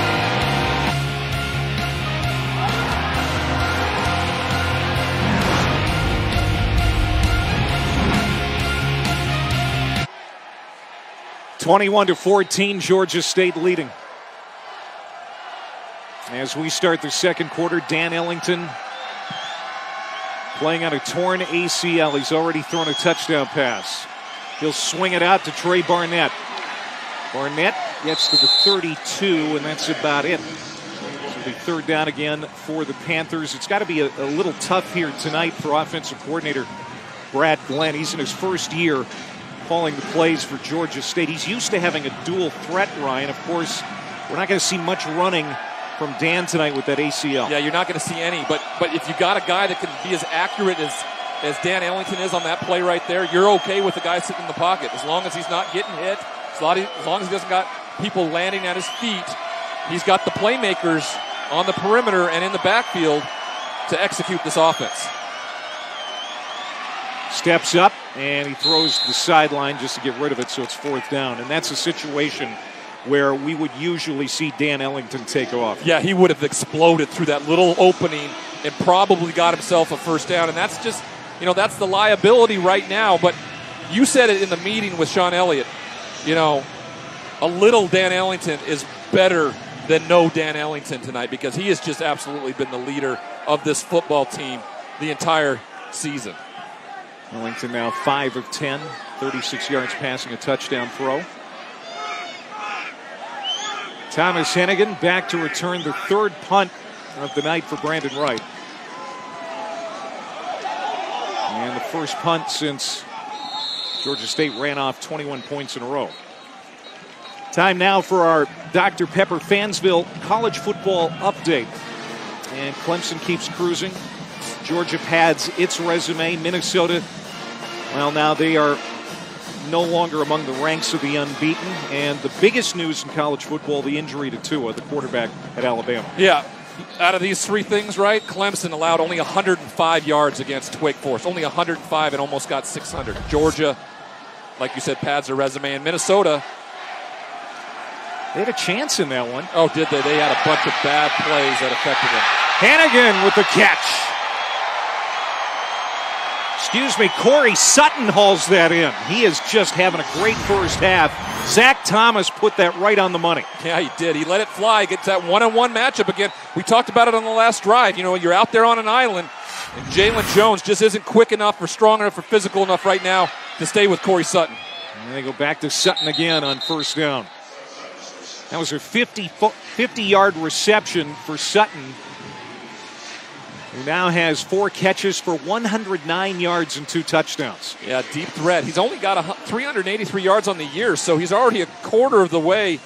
(21-14), Georgia State leading. As we start the second quarter, Dan Ellington playing on a torn ACL. He's already thrown a touchdown pass. He'll swing it out to Trey Barnett. Barnett gets to the 32, and that's about it. It'll be third down again for the Panthers. It's got to be a little tough here tonight for offensive coordinator Brad Glenn. He's in his first year calling the plays for Georgia State. He's used to having a dual threat, Ryan. Of course, we're not going to see much running from Dan tonight with that ACL. Yeah, you're not going to see any, but if you got a guy that can be as accurate as Dan Ellington is on that play right there, you're okay with the guy sitting in the pocket. As long as he's not getting hit, as long as he doesn't got people landing at his feet, he's got the playmakers on the perimeter and in the backfield to execute this offense. Steps up, and he throws the sideline just to get rid of it, so it's fourth down. And that's a situation where we would usually see Dan Ellington take off. Yeah, he would have exploded through that little opening and probably got himself a first down. And that's just, that's the liability right now. But you said it in the meeting with Sean Elliott. A little Dan Ellington is better than no Dan Ellington tonight, because he has just absolutely been the leader of this football team the entire season. Ellington now 5 of 10, 36 yards passing, a touchdown throw. Thomas Hennigan back to return the third punt of the night for Brandon Wright. And the first punt since Georgia State ran off 21 points in a row. Time now for our Dr. Pepper Fansville college football update. And Clemson keeps cruising. Georgia pads its resume. Minnesota, well, now they are no longer among the ranks of the unbeaten. And the biggest news in college football, the injury to Tua, the quarterback at Alabama. Yeah, out of these three things, right, Clemson allowed only 105 yards against Wake Forest. Only 105 and almost got 600. Georgia, like you said, pads their resume. And Minnesota, they had a chance in that one. Oh, did they? They had a bunch of bad plays that affected them. Hennigan with the catch. Excuse me, Corey Sutton hauls that in. He is just having a great first half. Zach Thomas put that right on the money. Yeah, he did. He let it fly. Gets that one-on-one matchup again. We talked about it on the last drive. You know, you're out there on an island, and Jalen Jones just isn't quick enough or strong enough or physical enough right now to stay with Corey Sutton. And they go back to Sutton again on first down. That was a 50-yard reception for Sutton, who now has 4 catches for 109 yards and 2 touchdowns. Yeah, deep threat. He's only got 383 yards on the year, so he's already a quarter of the way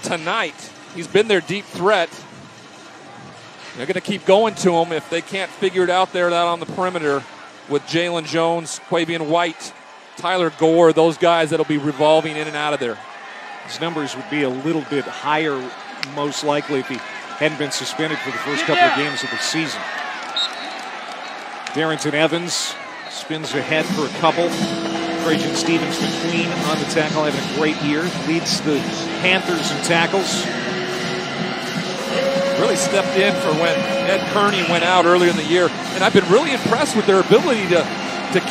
tonight. He's been their deep threat. They're going to keep going to him if they can't figure it out there on the perimeter with Jalen Jones, Quavian White, Tyler Gore, those guys that'll be revolving in and out of there. His numbers would be a little bit higher, most likely, if he hadn't been suspended for the first couple of games of the season. Darrington Evans spins ahead for a couple. Trajan Stevens McQueen on the tackle, having a great year. Leads the Panthers in tackles. Really stepped in for when Ed Kearney went out earlier in the year. And I've been really impressed with their ability to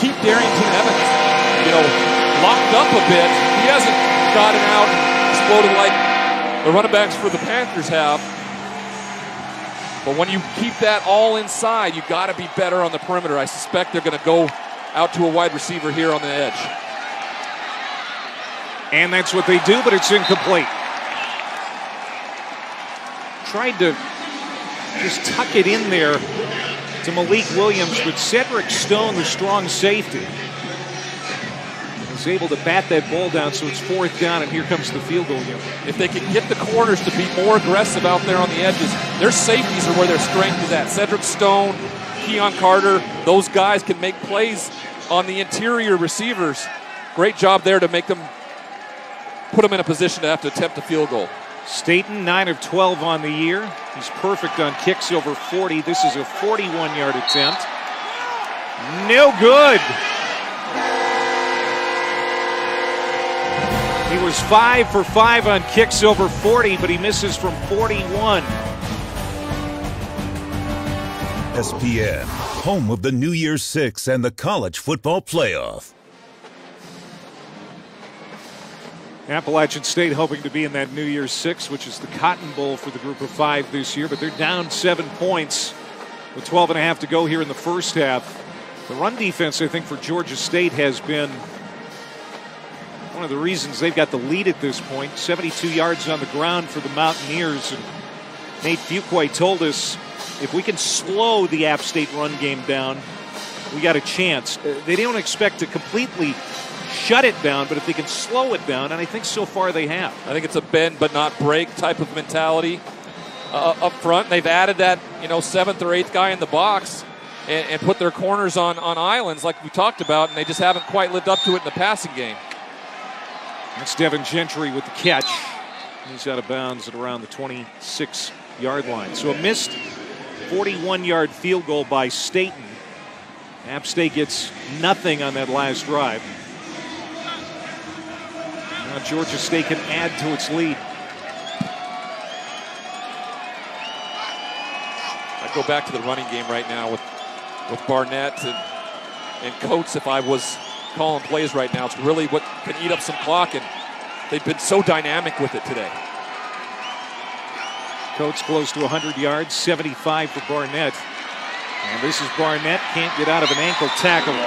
keep Darrington Evans, locked up a bit. He hasn't gotten out and exploded like the running backs for the Panthers have. But when you keep that all inside, you've got to be better on the perimeter. I suspect they're going to go out to a wide receiver here on the edge. And that's what they do, but it's incomplete. Tried to just tuck it in there to Malik Williams, but Cedric Stone, the strong safety, was able to bat that ball down, so it's 4th down, and here comes the field goal unit. If they can get the corners to be more aggressive out there on the edges, their safeties are where their strength is at. Cedric Stone, Keon Carter, those guys can make plays on the interior receivers. Great job there to make them, put them in a position to have to attempt a field goal. Staten, 9 of 12 on the year. He's perfect on kicks over 40. This is a 41-yard attempt. No good. He was 5 for 5 on kicks over 40, but he misses from 41. ESPN, home of the New Year's Six and the College Football Playoff. Appalachian State hoping to be in that New Year's Six, which is the Cotton Bowl for the group of 5 this year, but they're down 7 points with 12.5 to go here in the first half. The run defense, I think, for Georgia State has been one of the reasons they've got the lead at this point. 72 yards on the ground for the Mountaineers. And Nate Fuqua told us if we can slow the App State run game down, we got a chance. They don't expect to completely shut it down, but if they can slow it down, and I think so far they have. I think it's a bend but not break type of mentality up front. They've added that 7th or 8th guy in the box and put their corners on islands like we talked about, and they just haven't quite lived up to it in the passing game. That's Devin Gentry with the catch. He's out of bounds at around the 26-yard line. So a missed 41-yard field goal by Staten. App State gets nothing on that last drive. Now Georgia State can add to its lead. I'd go back to the running game right now with Barnett and Coates if I was calling plays right now. It's really what can eat up some clock, and they've been so dynamic with it today. Coates close to 100 yards, 75 for Barnett. And this is Barnett, can't get out of an ankle tackle.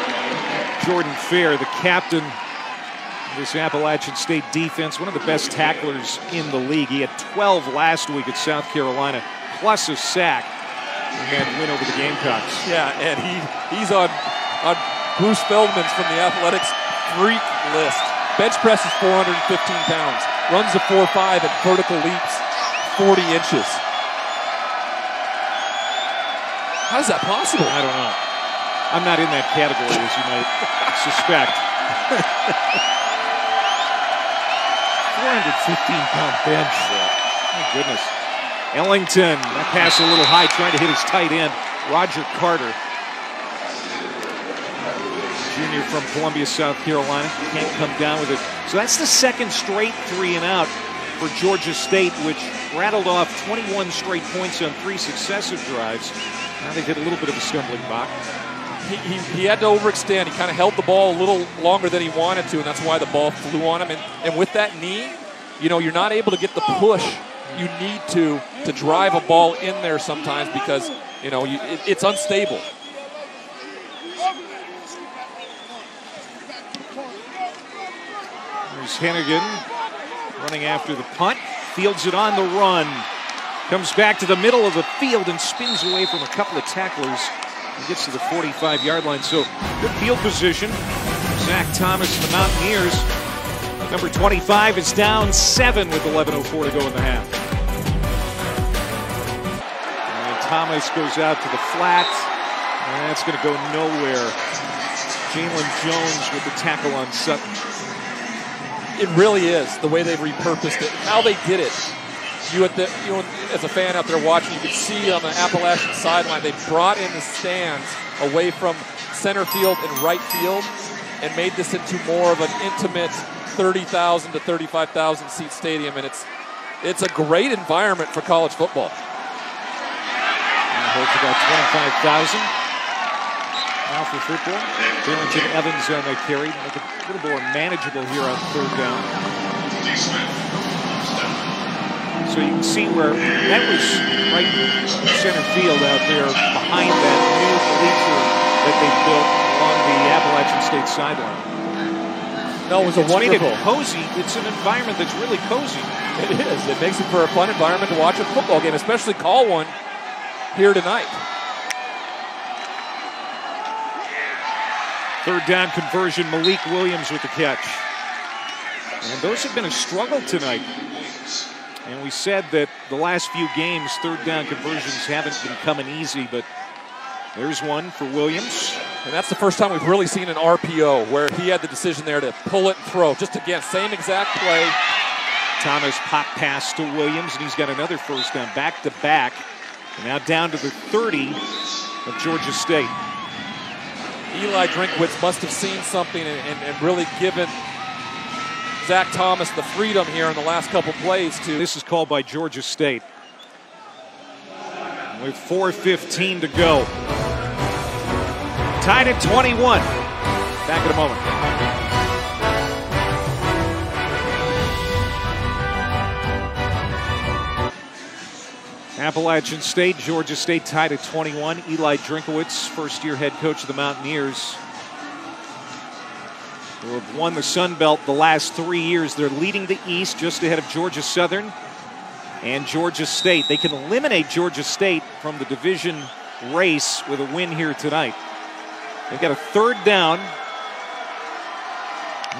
Jordan Fair, the captain of this Appalachian State defense, one of the best tacklers in the league. He had 12 last week at South Carolina, plus a sack. He had a win over the Gamecocks. Yeah, and he's on Bruce Feldman's from the Athletics freak list. Bench presses 415 pounds. Runs a 4.5 and vertical leaps 40 inches. How is that possible? I don't know. I'm not in that category, as you might suspect. 415-pound bench. My goodness. Ellington, that pass a little high, trying to hit his tight end, Roger Carter. Junior from Columbia, South Carolina. Can't come down with it. So that's the second straight 3-and-out for Georgia State, which rattled off 21 straight points on 3 successive drives. Now they've hit a little bit of a stumbling block. he had to overextend. He kind of held the ball a little longer than he wanted to, and that's why the ball flew on him. And with that knee, you know, you're not able to get the push you need to drive a ball in there sometimes because, you know, it's unstable. There's Hennigan running after the punt, fields it on the run, comes back to the middle of the field and spins away from a couple of tacklers. He gets to the 45-yard line, so good field position. Zach Thomas and the Mountaineers. Number 25 is down 7 with 11:04 to go in the half. And Thomas goes out to the flat, and that's going to go nowhere. Jalen Jones with the tackle on Sutton. It really is the way they've repurposed it, how they did it. You as a fan out there watching, you can see on the Appalachian sideline, they brought in the stands away from center field and right field and made this into more of an intimate 30,000 to 35,000 seat stadium, and it's a great environment for college football. And holds about 25,000. Now for football, Darrington Evans on the carry, make it a little more manageable here on third down. So you can see where that was right center field out there behind that new bleacher that they built on the Appalachian State sideline. No, it was a wonderful. Made it cozy. It's an environment that's really cozy. It is. It makes it for a fun environment to watch a football game, especially call one here tonight. Third down conversion, Malik Williams with the catch. And those have been a struggle tonight. And we said that the last few games, third down conversions haven't been coming easy, but there's one for Williams. And that's the first time we've really seen an RPO where he had the decision there to pull it and throw. Just again, same exact play. Thomas pop pass to Williams, and he's got another first down back to back. And now down to the 30 of Georgia State. Eli Drinkwitz must have seen something and really given Zach Thomas the freedom here in the last couple plays to. This is called by Georgia State. With 4:15 to go. Tied at 21. Back in a moment. Appalachian State, Georgia State tied at 21. Eli Drinkwitz, first-year head coach of the Mountaineers, who have won the Sun Belt the last 3 years. They're leading the East just ahead of Georgia Southern and Georgia State. They can eliminate Georgia State from the division race with a win here tonight. They've got a third down.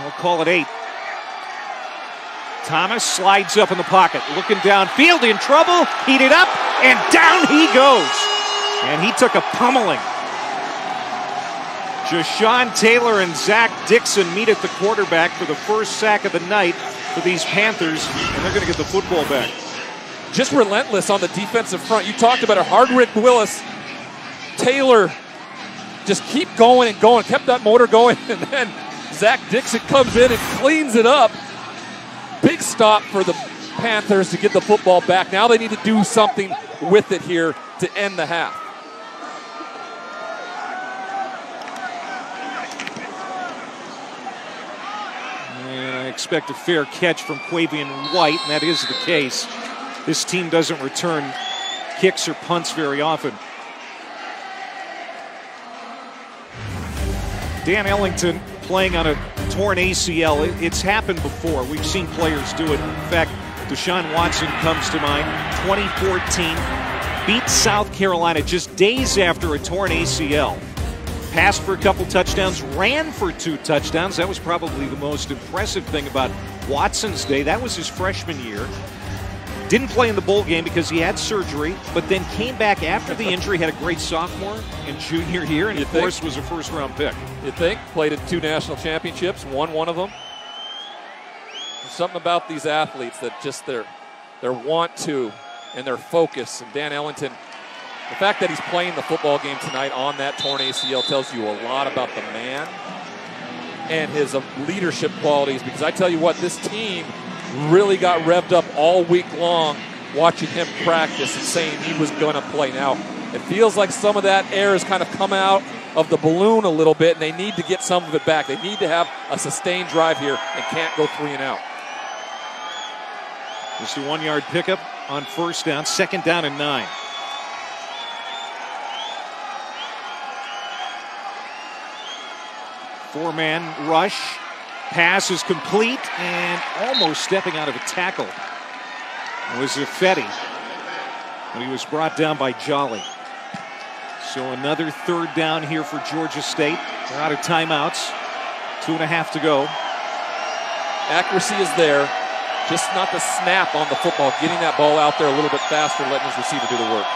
We'll call it 8. Thomas slides up in the pocket, looking downfield, in trouble, heated up, and down he goes. And he took a pummeling. Jashawn Taylor and Zach Dixon meet at the quarterback for the first sack of the night for these Panthers, and they're going to get the football back. Just relentless on the defensive front. You talked about it. Hardwick Willis, Taylor just keep going and going, kept that motor going, and then Zach Dixon comes in and cleans it up. Big stop for the Panthers to get the football back. Now they need to do something with it here to end the half. And I expect a fair catch from Quavian White, and that is the case. This team doesn't return kicks or punts very often. Dan Ellington playing on a torn ACL. It's happened before. We've seen players do it. In fact, Deshaun Watson comes to mind. 2014, beat South Carolina just days after a torn ACL. Passed for a couple touchdowns, ran for 2 touchdowns. That was probably the most impressive thing about Watson's day. That was his freshman year. Didn't play in the bowl game because he had surgery, but then came back after the injury, had a great sophomore and junior year, and of course was a first-round pick. You think? Played in 2 national championships, won one of them. There's something about these athletes that just their want to and their focus. And Dan Ellington, the fact that he's playing the football game tonight on that torn ACL tells you a lot about the man and his leadership qualities, because I tell you what, this team really got revved up all week long watching him practice and saying he was going to play. Now, it feels like some of that air has kind of come out of the balloon a little bit, and they need to get some of it back. They need to have a sustained drive here and can't go 3 and out. Just a 1-yard pickup on first down, 2nd down and 9. Four-man rush. Pass is complete and almost stepping out of a tackle. It was Ifedi, but he was brought down by Jolly. So another 3rd down here for Georgia State. They're out of timeouts. 2.5 to go. Accuracy is there, just not the snap on the football. Getting that ball out there a little bit faster, letting his receiver do the work.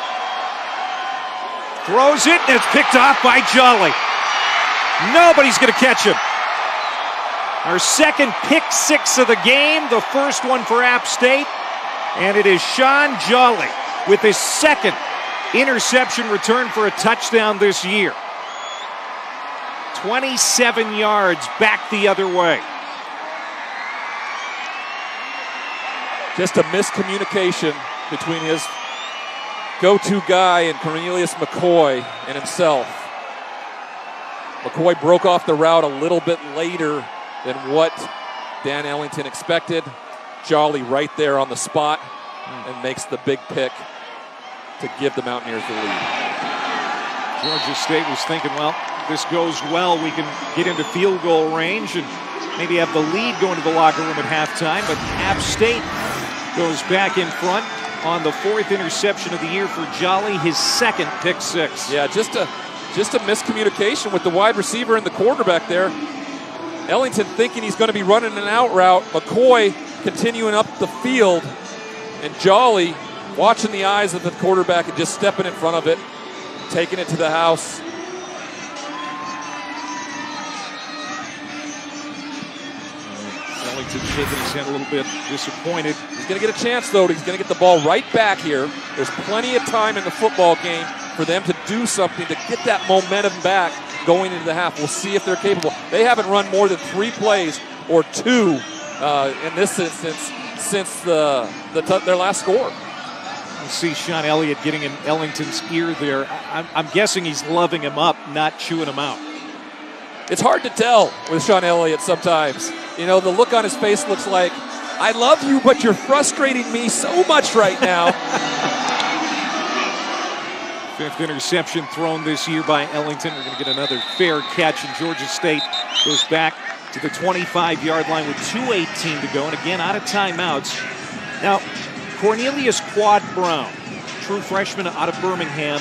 Throws it, and it's picked off by Jolly. Nobody's going to catch him. Our 2nd pick 6 of the game, the first one for App State. And it is Sean Jolly with his 2nd interception return for a touchdown this year. 27 yards back the other way. Just a miscommunication between his go-to guy and Cornelius McCoy and himself. McCoy broke off the route a little bit later than what Dan Ellington expected. Jolly right there on the spot and makes the big pick to give the Mountaineers the lead. Georgia State was thinking, well, this goes well, we can get into field goal range and maybe have the lead going to the locker room at halftime, but App State goes back in front on the 4th interception of the year for Jolly, his 2nd pick 6. Yeah, just a miscommunication with the wide receiver and the quarterback there. Ellington thinking he's going to be running an out route. McCoy continuing up the field. And Jolly watching the eyes of the quarterback and just stepping in front of it, taking it to the house. Ellington shaking his head a little bit disappointed. He's going to get a chance, though. He's going to get the ball right back here. There's plenty of time in the football game for them to do something to get that momentum back going into the half. We'll see if they're capable. They haven't run more than 3 plays or 2 in this instance since their last score. You see Sean Elliott getting in Ellington's ear there. I'm guessing he's loving him up, not chewing him out. It's hard to tell with Sean Elliott sometimes. You know, the look on his face looks like, I love you, but you're frustrating me so much right now. 5th interception thrown this year by Ellington. We're going to get another fair catch, and Georgia State goes back to the 25-yard line with 2:18 to go, and again out of timeouts. Now, Cornelius Quad Brown, true freshman out of Birmingham,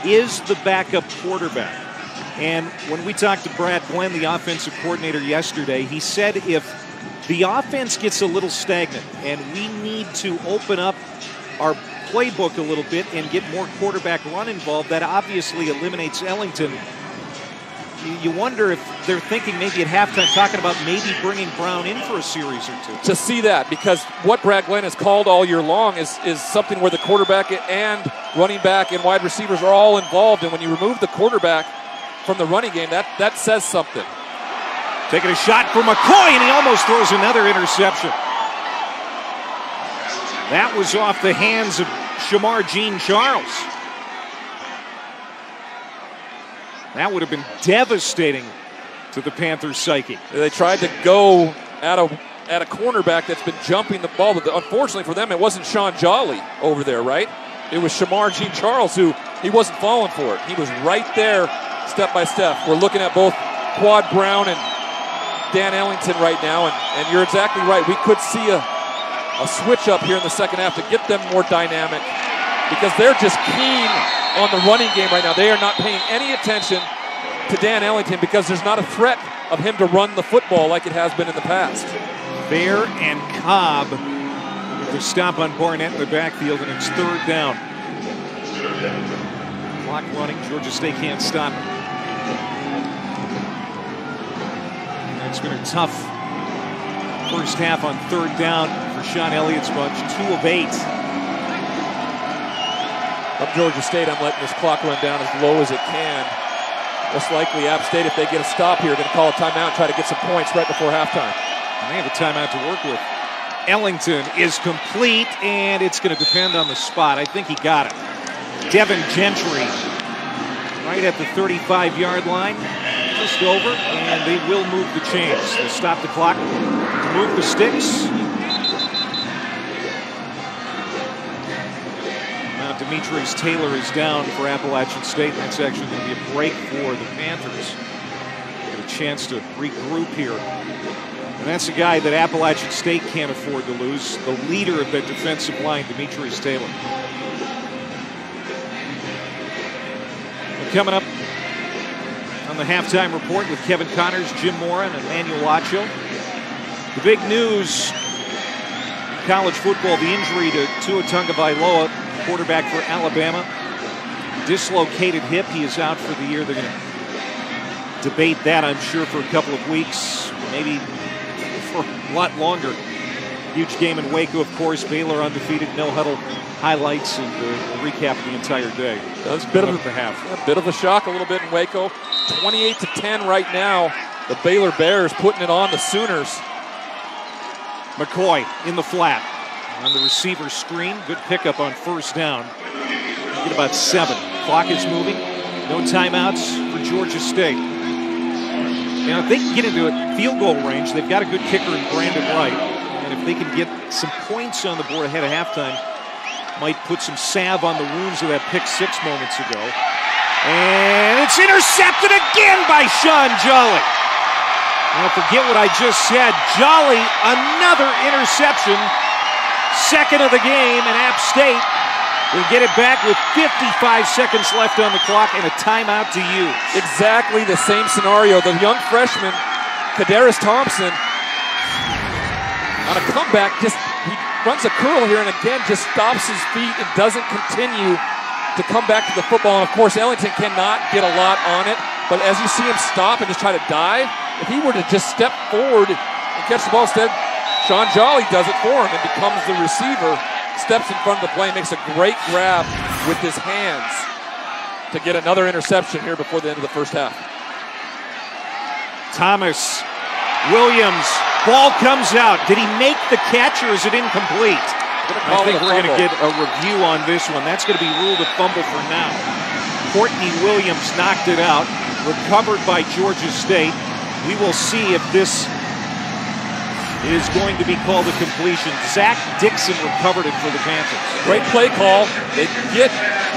is the backup quarterback. And when we talked to Brad Glenn, the offensive coordinator, yesterday, he said if the offense gets a little stagnant and we need to open up our playbook a little bit and get more quarterback run involved, that obviously eliminates Ellington. You wonder if they're thinking maybe at halftime talking about maybe bringing Brown in for a series or 2. To see that, because what Brad Glenn has called all year long is something where the quarterback and running back and wide receivers are all involved, and when you remove the quarterback from the running game, that says something. Taking a shot for McCoy, and he almost throws another interception. That was off the hands of Shamar Jean-Charles. That would have been devastating to the Panthers' psyche. They tried to go at a cornerback that's been jumping the ball, but unfortunately for them, it wasn't Sean Jolly over there, right? It was Shamar Jean-Charles who he wasn't falling for it. He was right there, step by step. We're looking at both Quad Brown and Dan Ellington right now, and you're exactly right. We could see a switch up here in the second half to get them more dynamic, because they're just keen on the running game right now. They are not paying any attention to Dan Ellington because there's not a threat of him to run the football like it has been in the past. Bear and Cobb with a stop on Barnett in the backfield, and it's 3rd down. Clock running. Georgia State can't stop. And it's been a tough first half on 3rd down for Sean Elliott's bunch. 2 of 8. From Georgia State, I'm letting this clock run down as low as it can. Most likely App State, if they get a stop here, are going to call a timeout and try to get some points right before halftime. And they have a timeout to work with. Ellington is complete, and it's going to depend on the spot. I think he got it. Devin Gentry right at the 35-yard line, just over, and they will move the chains. They'll stop the clock, move the sticks. Now Demetrius Taylor is down for Appalachian State, and that's actually going to be a break for the Panthers. Get a chance to regroup here. And that's a guy that Appalachian State can't afford to lose, the leader of that defensive line, Demetrius Taylor. Coming up on the halftime report with Kevin Connors, Jim Mora, and Emmanuel Lacho. The big news in college football, the injury to Tua Tagovailoa, quarterback for Alabama. Dislocated hip. He is out for the year. They're going to debate that, I'm sure, for a couple of weeks, maybe for a lot longer. Huge game in Waco, of course. Baylor undefeated, no huddle highlights and a recap of the entire day. That's a bit of a shock a little bit in Waco. 28-10 right now. The Baylor Bears putting it on the Sooners. McCoy in the flat on the receiver screen. Good pickup on first down. Get about 7. Clock is moving. No timeouts for Georgia State. Now, if they can get into a field goal range, they've got a good kicker in Brandon Wright. And if they can get some points on the board ahead of halftime, might put some salve on the wounds of that pick 6 moments ago. And it's intercepted again by Sean Jolly. Now forget what I just said. Jolly, another interception. Second of the game, and App State will get it back with 55 seconds left on the clock and a timeout to use. Exactly the same scenario. The young freshman, Kadarius Thompson, on a comeback, he runs a curl here and again just stops his feet and doesn't continue to come back to the football. And of course, Ellington cannot get a lot on it, but as you see him stop and just try to dive, if he were to just step forward and catch the ball instead, Sean Jolly does it for him and becomes the receiver, steps in front of the play, makes a great grab with his hands to get another interception here before the end of the first half. Thomas, Williams, ball comes out. Did he make the catch or is it incomplete? I think we're going to get a review on this one. That's going to be ruled a fumble for now. Courtney Williams knocked it out, recovered by Georgia State. We will see if this is going to be called a completion. Zach Dixon recovered it for the Panthers. Great play call. They get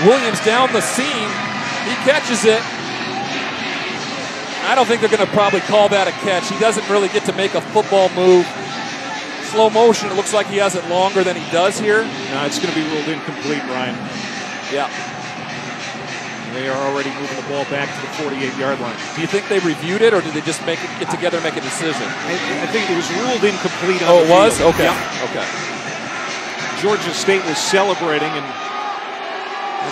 Williams down the seam. He catches it. I don't think they're going to probably call that a catch. He doesn't really get to make a football move. Slow motion, it looks like he has it longer than he does here. No, it's going to be ruled incomplete, Ryan. Yeah. They are already moving the ball back to the 48-yard line. Do you think they reviewed it, or did they just get together and make a decision? I think it was ruled incomplete on the field. Was? Okay. Yep. Okay. Georgia State was celebrating and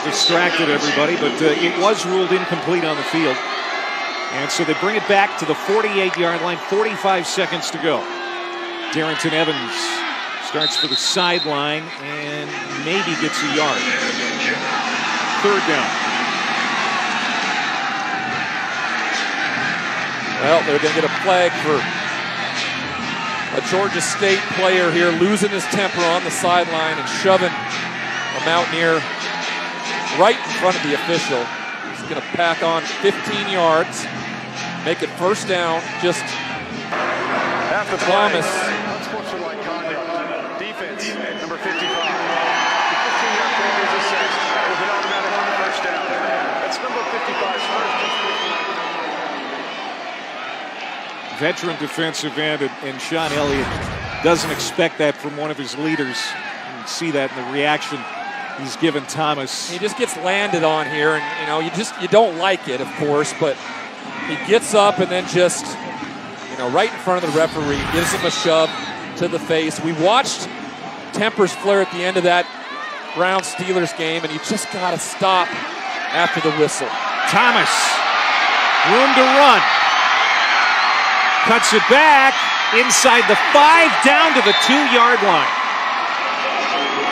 distracted everybody, but it was ruled incomplete on the field. And so they bring it back to the 48-yard line, 45 seconds to go. Darrington Evans starts for the sideline and maybe gets a yard. Third down. Well, they're going to get a flag for a Georgia State player here losing his temper on the sideline and shoving a Mountaineer right in front of the official. He's going to pack on 15 yards, make it first down, just after Thomas. Unsportsmanlike conduct. Defense, number 55. The 15-yard penalty is assessed with an automatic first down. That's number 55's first. Veteran defensive end, and Sean Elliott doesn't expect that from one of his leaders. You can see that in the reaction he's given Thomas. He just gets landed on here, and you don't like it, of course, but he gets up and then just, right in front of the referee, gives him a shove to the face. We watched tempers flare at the end of that Browns-Steelers game, and you just got to stop after the whistle. Thomas, room to run. Cuts it back inside the 5, down to the 2-yard line.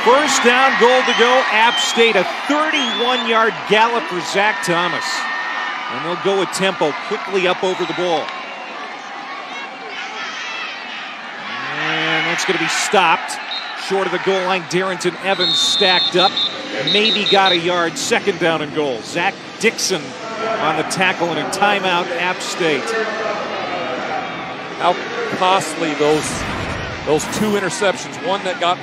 First down, goal to go. App State, a 31-yard gallop for Zach Thomas. And they'll go with tempo, quickly up over the ball. And that's going to be stopped. Short of the goal line, Darrington Evans stacked up. Maybe got a yard, second down and goal. Zach Dixon on the tackle and a timeout, App State. How costly those two interceptions. One that got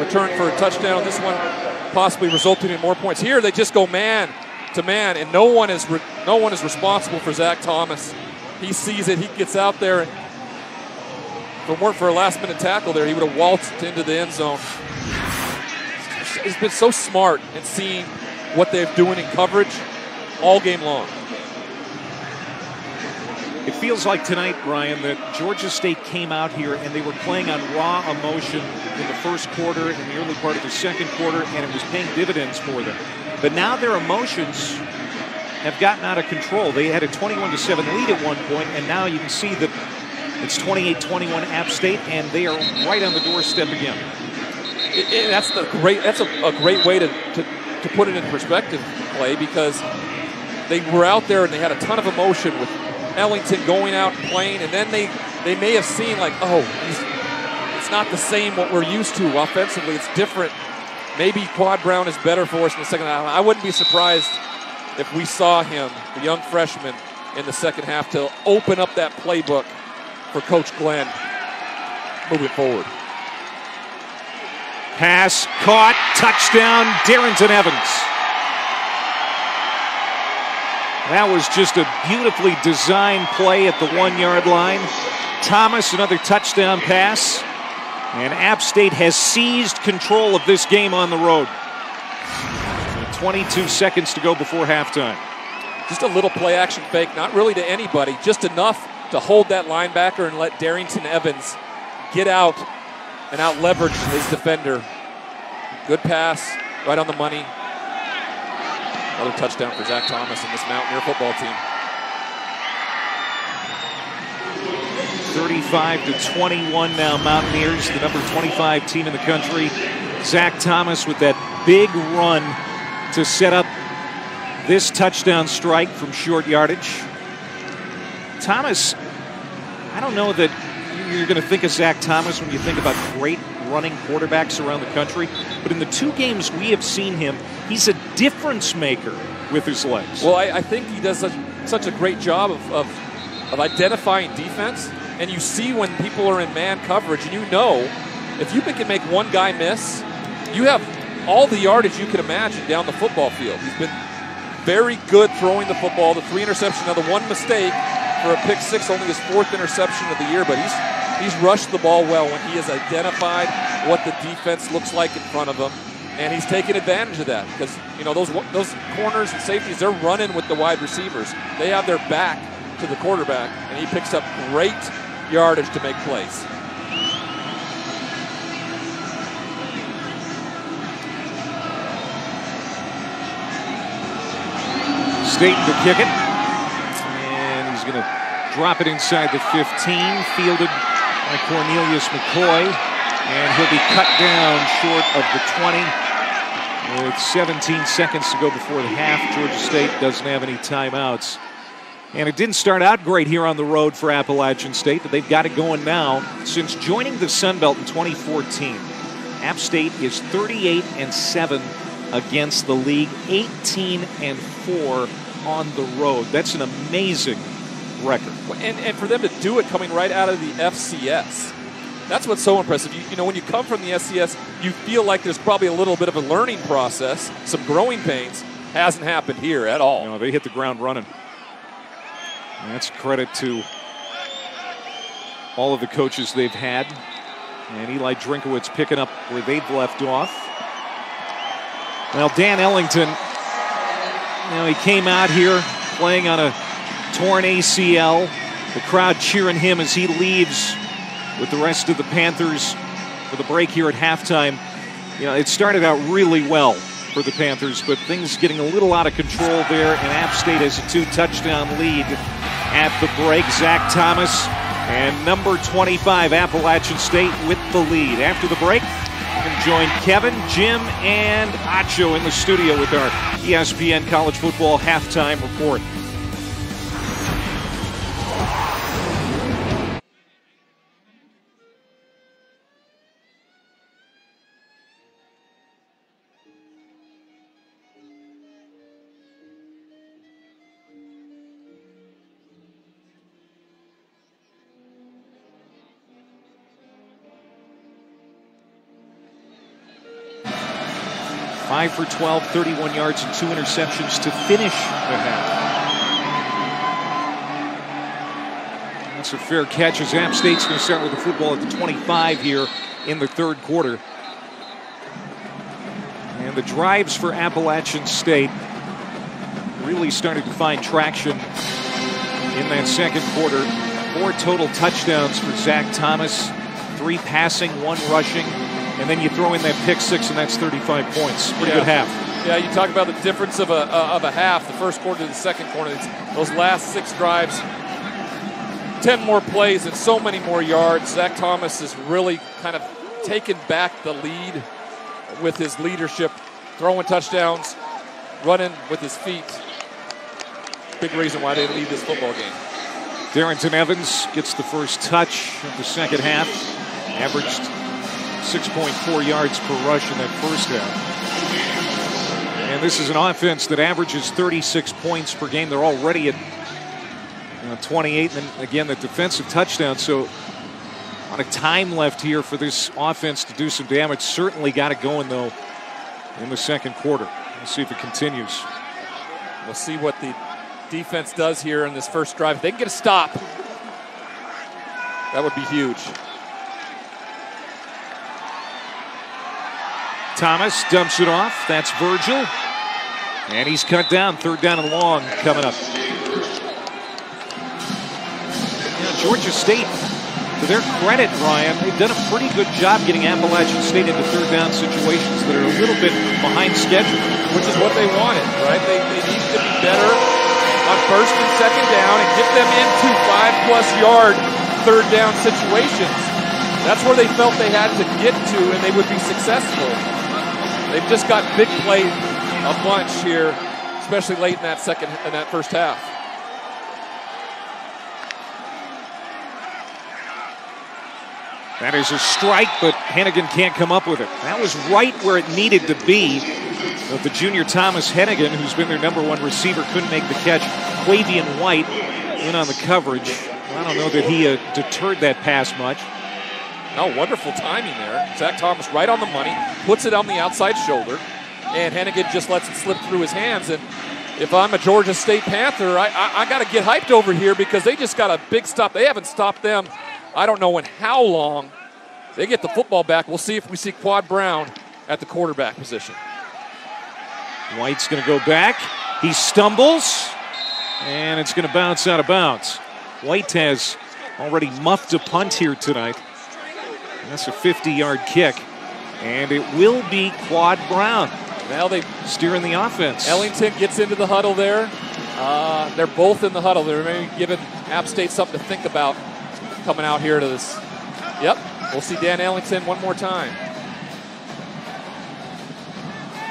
returned for a touchdown. This one possibly resulting in more points. Here they just go man to man, and no one is responsible for Zach Thomas. He sees it. He gets out there, and if it weren't for a last-minute tackle there, he would have waltzed into the end zone. He's been so smart in seeing what they're doing in coverage all game long. It feels like tonight, Ryan, that Georgia State came out here and they were playing on raw emotion in the first quarter and the early part of the second quarter, and it was paying dividends for them. But now their emotions have gotten out of control. They had a 21-7 lead at one point, and now you can see that it's 28-21 App State, and they are right on the doorstep again. That's a great way to put it in perspective, Clay, because they were out there and they had a ton of emotion with Ellington going out and playing, and then they may have seen like, oh, it's not the same what we're used to offensively. It's different. Maybe Quad Brown is better for us in the second half. I wouldn't be surprised if we saw him, the young freshman, in the second half to open up that playbook for Coach Glenn moving forward. Pass caught, touchdown, Darrington Evans. That was just a beautifully designed play at the 1-yard line. Thomas, another touchdown pass. And App State has seized control of this game on the road. 22 seconds to go before halftime. Just a little play action fake, not really to anybody, just enough to hold that linebacker and let Darrington Evans get out and out leverage his defender. Good pass, right on the money. Another touchdown for Zach Thomas and this Mountaineer football team. 35-21 now, Mountaineers, the number 25 team in the country. Zach Thomas with that big run to set up this touchdown strike from short yardage. Thomas, I don't know that you're going to think of Zach Thomas when you think about great running quarterbacks around the country, but in the two games we have seen him, he's a difference maker with his legs. Well, I think he does such a great job of identifying defense, and you see when people are in man coverage, and you know if you can make one guy miss, you have all the yardage you can imagine down the football field. He's been very good throwing the football, the 3 interceptions. Now the one mistake for a pick six, only his 4th interception of the year, but he's rushed the ball well when he has identified what the defense looks like in front of him, and he's taken advantage of that because those corners and safeties, they're running with the wide receivers. They have their back to the quarterback, and he picks up great yardage to make plays. Staten to kick it, and he's going to drop it inside the 15, fielded by Cornelius McCoy, and he'll be cut down short of the 20 with 17 seconds to go before the half. Georgia State doesn't have any timeouts. And it didn't start out great here on the road for Appalachian State, but they've got it going now. Since joining the Sun Belt in 2014, App State is 38-7 against the league, 18-4 on the road. That's an amazing record. And for them to do it coming right out of the FCS, that's what's so impressive. You know, when you come from the FCS, you feel like there's probably a little bit of a learning process, some growing pains. Hasn't happened here at all. No, they hit the ground running. And that's credit to all of the coaches they've had. And Eli Drinkowitz picking up where they've left off. Well, Dan Ellington, he came out here playing on a torn ACL. The crowd cheering him as he leaves with the rest of the Panthers for the break here at halftime. It started out really well for the Panthers, but things getting a little out of control there, and App State has a 2-touchdown lead at the break. Zach Thomas and number 25, Appalachian State, with the lead. After the break, we're going to join Kevin, Jim, and Acho in the studio with our ESPN College Football Halftime Report. 5 for 12, 31 yards and 2 interceptions to finish the half. That's a fair catch as App State's going to start with the football at the 25 here in the third quarter. And the drives for Appalachian State really started to find traction in that second quarter. 4 total touchdowns for Zach Thomas, 3 passing, 1 rushing, and then you throw in that pick 6, and that's 35 points. Pretty good half. Yeah, you talk about the difference of a half, the first quarter to the second quarter. Those last 6 drives, 10 more plays and so many more yards. Zach Thomas has really kind of taken back the lead with his leadership, throwing touchdowns, running with his feet. Big reason why they lead this football game. Darrington Evans gets the first touch of the second half. Averaged 6.4 yards per rush in that first half. And this is an offense that averages 36 points per game. They're already at 28, and then again the defensive touchdown. So a lot of time left here for this offense to do some damage. Certainly got it going though in the second quarter. We'll see if it continues. We'll see what the defense does here in this first drive. If they can get a stop, that would be huge. Thomas dumps it off. That's Virgil. And he's cut down. Third down and long coming up. Georgia State, to their credit, Ryan, they've done a pretty good job getting Appalachian State into third down situations that are a little bit behind schedule. Which is what they wanted, right? They need to be better on first and second down and get them into 5+ yard third down situations. That's where they felt they had to get to, and they would be successful. They've just got big play a bunch here, especially late in that first half. That is a strike, but Hennigan can't come up with it. That was right where it needed to be. But the junior Thomas Hennigan, who's been their #1 receiver, couldn't make the catch. Quavian White in on the coverage. I don't know that he deterred that pass much. No, wonderful timing there. Zach Thomas right on the money, puts it on the outside shoulder, and Hennigan just lets it slip through his hands. And if I'm a Georgia State Panther, I got to get hyped over here because they just got a big stop. They haven't stopped them, I don't know in how long. They get the football back. We'll see if we see Quad Brown at the quarterback position. White's going to go back. He stumbles, and it's going to bounce out of bounds. White has already muffed a punt here tonight. That's a 50-yard kick, and it will be Quad Brown. Now they steering the offense. Ellington gets into the huddle there. They're both in the huddle. They're maybe giving App State something to think about coming out here to this. Yep, we'll see Dan Ellington one more time.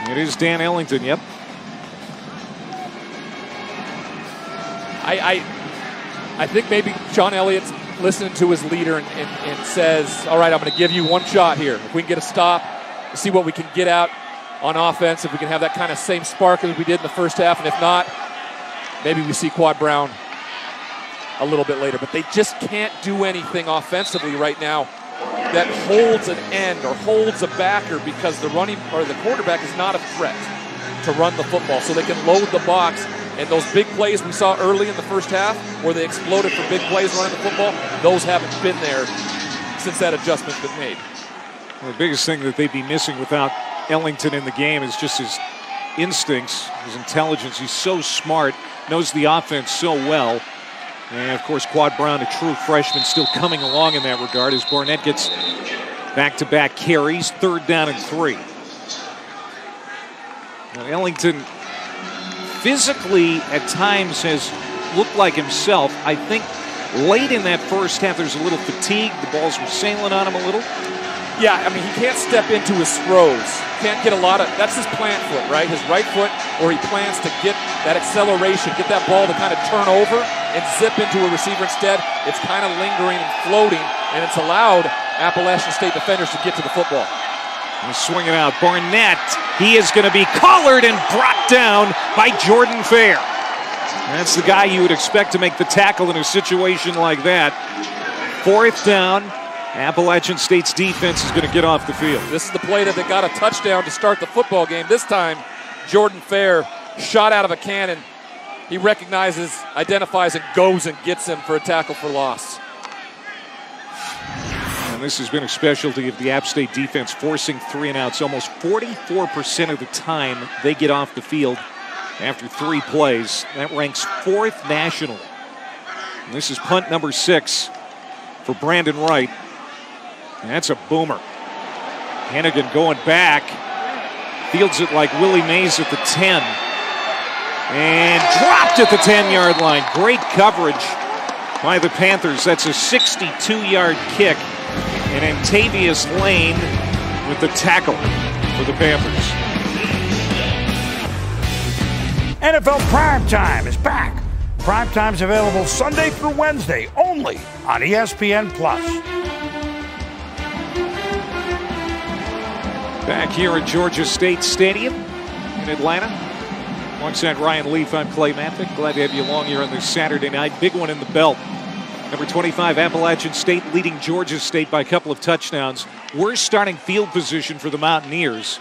It is Dan Ellington, yep. I think maybe Sean Elliott's listening to his leader and says, all right, I'm going to give you one shot here. If we can get a stop, we'll see what we can get out on offense, if we can have that kind of same spark as we did in the first half, and if not, maybe we see Quad Brown a little bit later. But they just can't do anything offensively right now that holds an end or holds a backer because the quarterback is not a threat to run the football. So they can load the box, and those big plays we saw early in the first half where they exploded for big plays running the football, those haven't been there since that adjustment's been made. Well, the biggest thing that they'd be missing without Ellington in the game is just his instincts, his intelligence. He's so smart, knows the offense so well. And, of course, Quad Brown, a true freshman, still coming along in that regard as Barnett gets back-to-back carries, 3rd down and 3. Now, Ellington physically at times has looked like himself. I think late in that first half there's a little fatigue. The balls were sailing on him a little. Yeah, I mean, he can't step into his throws. Can't get a lot of, that's his plant foot, right? His right foot, where he plans to get that acceleration, get that ball to kind of turn over and zip into a receiver instead. It's kind of lingering and floating, and it's allowed Appalachian State defenders to get to the football. He's swinging out. Barnett, he is going to be collared and brought down by Jordan Fair. That's the guy you would expect to make the tackle in a situation like that. 4th down Appalachian State's defense is going to get off the field. This is the play that they got a touchdown to start the football game. This time, Jordan Fair shot out of a cannon. He recognizes, identifies, and goes and gets him for a tackle for loss. And this has been a specialty of the App State defense, forcing 3 and outs. Almost 44% of the time they get off the field after 3 plays. That ranks 4th nationally. And this is punt number 6 for Brandon Wright. And that's a boomer. Hennigan going back. Fields it like Willie Mays at the 10. And dropped at the 10-yard line. Great coverage by the Panthers. That's a 62-yard kick. And Antavius Lane with the tackle for the Panthers. NFL Primetime is back. Primetime's available Sunday through Wednesday only on ESPN+. Back here at Georgia State Stadium in Atlanta. Alongside Ryan Leaf, I'm Clay Matvick. Glad to have you along here on this Saturday night. Big one in the belt. Number 25, Appalachian State leading Georgia State by a couple of touchdowns. Worst starting field position for the Mountaineers.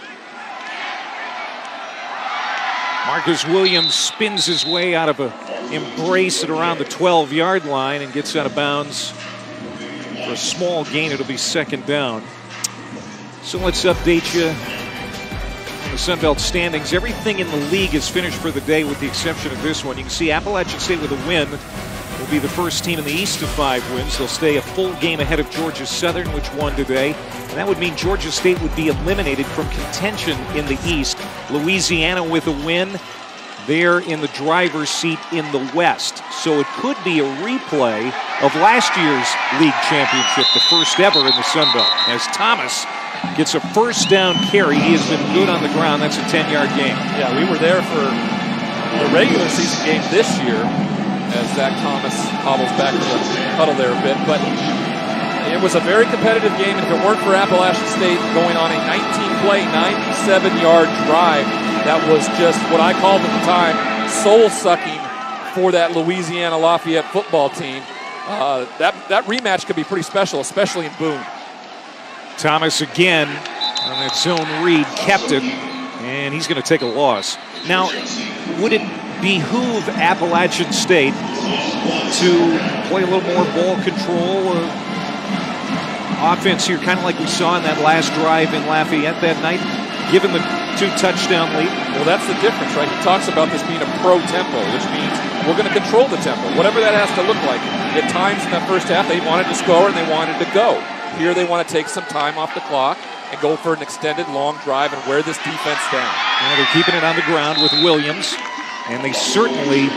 Marcus Williams spins his way out of an embrace at around the 12-yard line and gets out of bounds for a small gain. It'll be 2nd down. So let's update you on the Sun Belt standings. Everything in the league is finished for the day with the exception of this one. You can see Appalachian State with a win will be the first team in the East to 5 wins. They'll stay a full game ahead of Georgia Southern, which won today. And that would mean Georgia State would be eliminated from contention in the East. Louisiana with a win. They're in the driver's seat in the West. So it could be a replay of last year's league championship, the first ever in the Sun Belt, as Thomas gets a 1st down carry. He has been good on the ground. That's a 10-yard gain. Yeah, we were there for the regular season game this year as Zach Thomas hobbles back to the huddle there a bit. But it was a very competitive game, and if it weren't for Appalachian State going on a 19-play, 97-yard drive, that was just what I called at the time soul-sucking for that Louisiana Lafayette football team. That rematch could be pretty special, especially in Boone. Thomas again on that zone read, kept it, and he's going to take a loss. Now, would it behoove Appalachian State to play a little more ball control or offense here, kind of like we saw in that last drive in Lafayette that night, given the 2-touchdown lead? Well, that's the difference, right? He talks about this being a pro-tempo, which means we're going to control the tempo, whatever that has to look like. At times in that first half, they wanted to score and they wanted to go. Here they want to take some time off the clock and go for an extended long drive and wear this defense down. Yeah, they're keeping it on the ground with Williams, and they certainly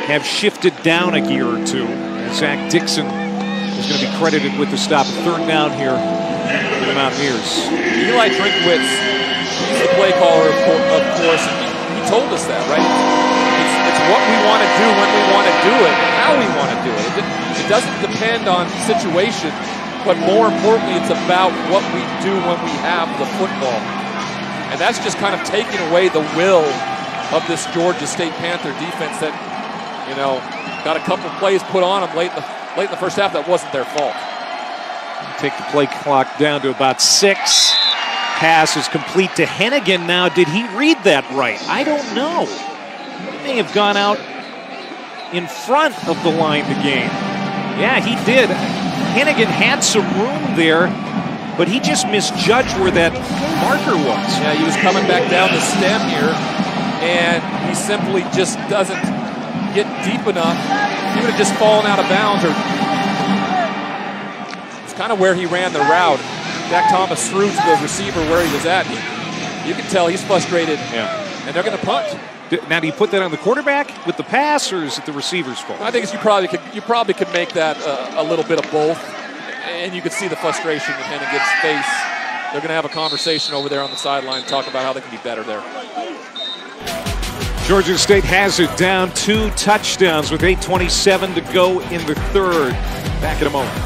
have shifted down a gear or two. And Zach Dixon is going to be credited with the stop. 3rd down here for the Mountaineers. Eli Drinkwitz, he's the play caller, of course, and he told us that, right? It's what we want to do when we want to do it and how we want to do it. It doesn't depend on situation, but more importantly, it's about what we do when we have the football. And that's just kind of taking away the will of this Georgia State Panther defense that, you know, got a couple plays put on them late in the first half. That wasn't their fault. Take the play clock down to about 6. Pass is complete to Hennigan now. Did he read that right? I don't know. He may have gone out in front of the line to gain. Yeah, he did. Hennigan had some room there, but he just misjudged where that marker was. Yeah, he was coming back down the stem here, and he simply just doesn't get deep enough. He would have just fallen out of bounds, or it's kind of where he ran the route. Zach Thomas threw to the receiver where he was at. You can tell he's frustrated, and they're going to punt. Now, do you put that on the quarterback with the pass, or is it the receiver's fault? I think you probably could make that a little bit of both, and you could see the frustration in Hennigan's face. They're going to have a conversation over there on the sideline, talk about how they can be better there. Georgia State has it down 2 touchdowns with 8:27 to go in the 3rd. Back in a moment.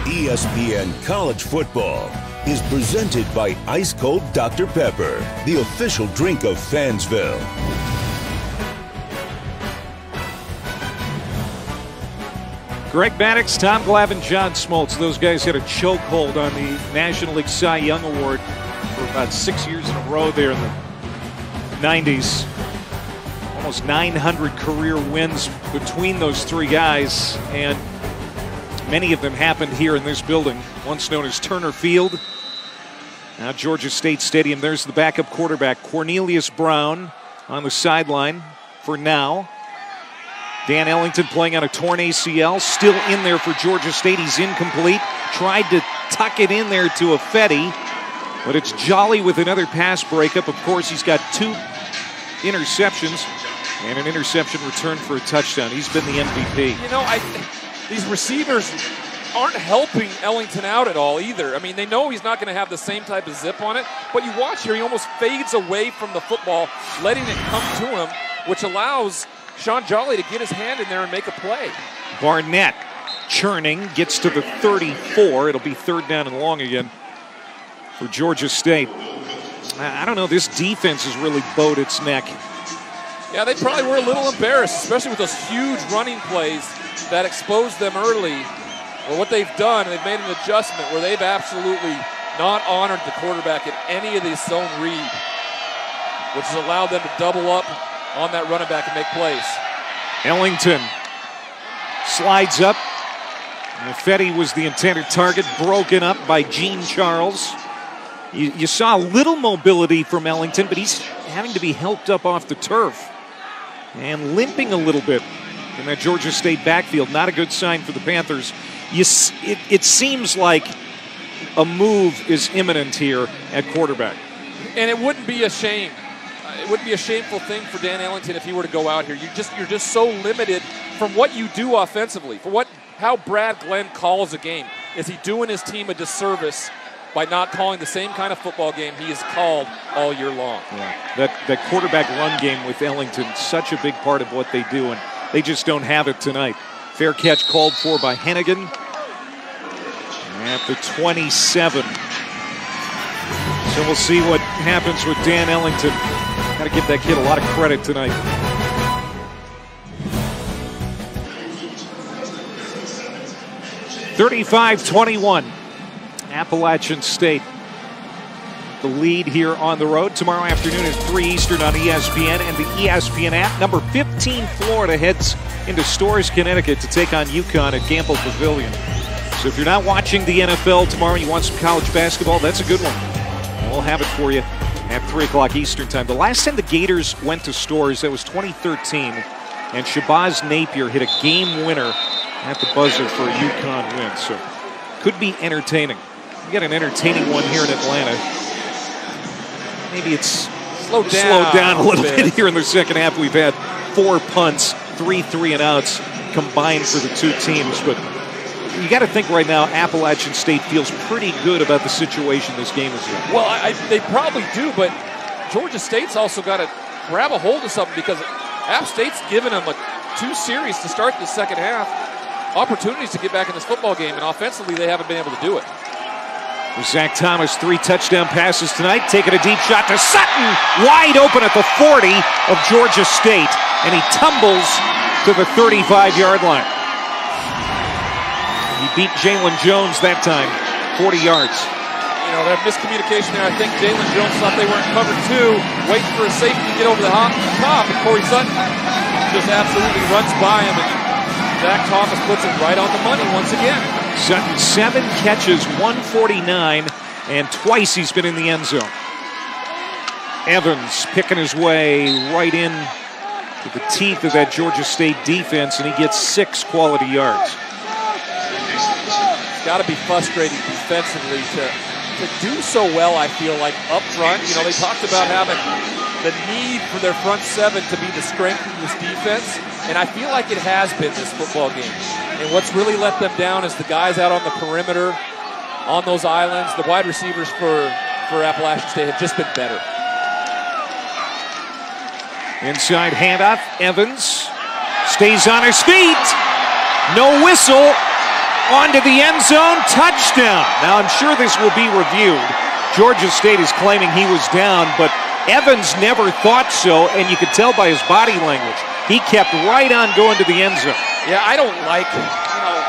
ESPN College Football is presented by Ice Cold Dr. Pepper, the official drink of Fansville. Greg Maddox, Tom Glavine, John Smoltz. Those guys had a chokehold on the National League Cy Young Award for about 6 years in a row there in the 90s. Almost 900 career wins between those three guys, and many of them happened here in this building, once known as Turner Field. Now Georgia State Stadium. There's the backup quarterback, Cornelius Brown, on the sideline for now. Dan Ellington playing on a torn ACL, still in there for Georgia State. He's incomplete. Tried to tuck it in there to Affetti, but it's Jolly with another pass breakup. Of course, he's got 2 interceptions and an interception return for a touchdown. He's been the MVP. You know, these receivers aren't helping Ellington out at all either. I mean, they know he's not going to have the same type of zip on it, but you watch here, he almost fades away from the football, letting it come to him, which allows Sean Jolly to get his hand in there and make a play. Barnett churning, gets to the 34. It'll be 3rd down and long again for Georgia State. I don't know, this defense has really bowed its neck. Yeah, they probably were a little embarrassed, especially with those huge running plays that exposed them early. Well, what they've done, they've made an adjustment where they've absolutely not honored the quarterback in any of these zone read, which has allowed them to double up on that running back and make plays. Ellington slides up. Affetti was the intended target, broken up by Gene Charles. You saw a little mobility from Ellington, but he's having to be helped up off the turf and limping a little bit in that Georgia State backfield. Not a good sign for the Panthers. It seems like a move is imminent here at quarterback. And it wouldn't be a shame. It wouldn't be a shameful thing for Dan Ellington if he were to go out here. You're just so limited from what you do offensively, for how Brad Glenn calls a game. Is he doing his team a disservice by not calling the same kind of football game he has called all year long? Yeah. That quarterback run game with Ellington, such a big part of what they do, and they just don't have it tonight. Fair catch called for by Hennigan at the 27. So we'll see what happens with Dan Ellington. Got to give that kid a lot of credit tonight. (35-21). Appalachian State the lead here on the road. Tomorrow afternoon at 3 Eastern on ESPN and the ESPN app. Number 15 Florida heads into Storrs, Connecticut to take on UConn at Gamble Pavilion. So if you're not watching the NFL tomorrow and you want some college basketball, that's a good one. We'll have it for you at 3 o'clock Eastern time. The last time the Gators went to Storrs, that was 2013, and Shabazz Napier hit a game winner at the buzzer for a UConn win. So could be entertaining. We got an entertaining one here in Atlanta. Maybe it's slowed down a little bit here in the second half. We've had 4 punts, 3 3-and-outs combined for the 2 teams. But you got to think right now Appalachian State feels pretty good about the situation this game is in. Well, they probably do, but Georgia State's also got to grab a hold of something because App State's given them 2 series to start the second half, opportunities to get back in this football game, and offensively they haven't been able to do it. Zach Thomas, 3 touchdown passes tonight, taking a deep shot to Sutton, wide open at the 40 of Georgia State, and he tumbles to the 35-yard line. He beat Jalen Jones that time, 40 yards. You know, that miscommunication there. I think Jalen Jones thought they were in cover 2, waiting for a safety to get over the top, and Corey Sutton just absolutely runs by him, and Zach Thomas puts it right on the money once again. Sutton, 7 catches, 149, and twice he's been in the end zone. Evans picking his way right in to the teeth of that Georgia State defense, and he gets 6 quality yards. It's got to be frustrating defensively to do so well, I feel like, up front. You know, they talked about having the need for their front 7 to be the strength of this defense, and I feel like it has been this football game. And what's really let them down is the guys out on the perimeter, on those islands. The wide receivers for Appalachian State have just been better. Inside handoff, Evans stays on his feet. No whistle. Onto the end zone, touchdown. Now I'm sure this will be reviewed. Georgia State is claiming he was down, but Evans never thought so, and you could tell by his body language. He kept right on going to the end zone. Yeah, I don't like, you know,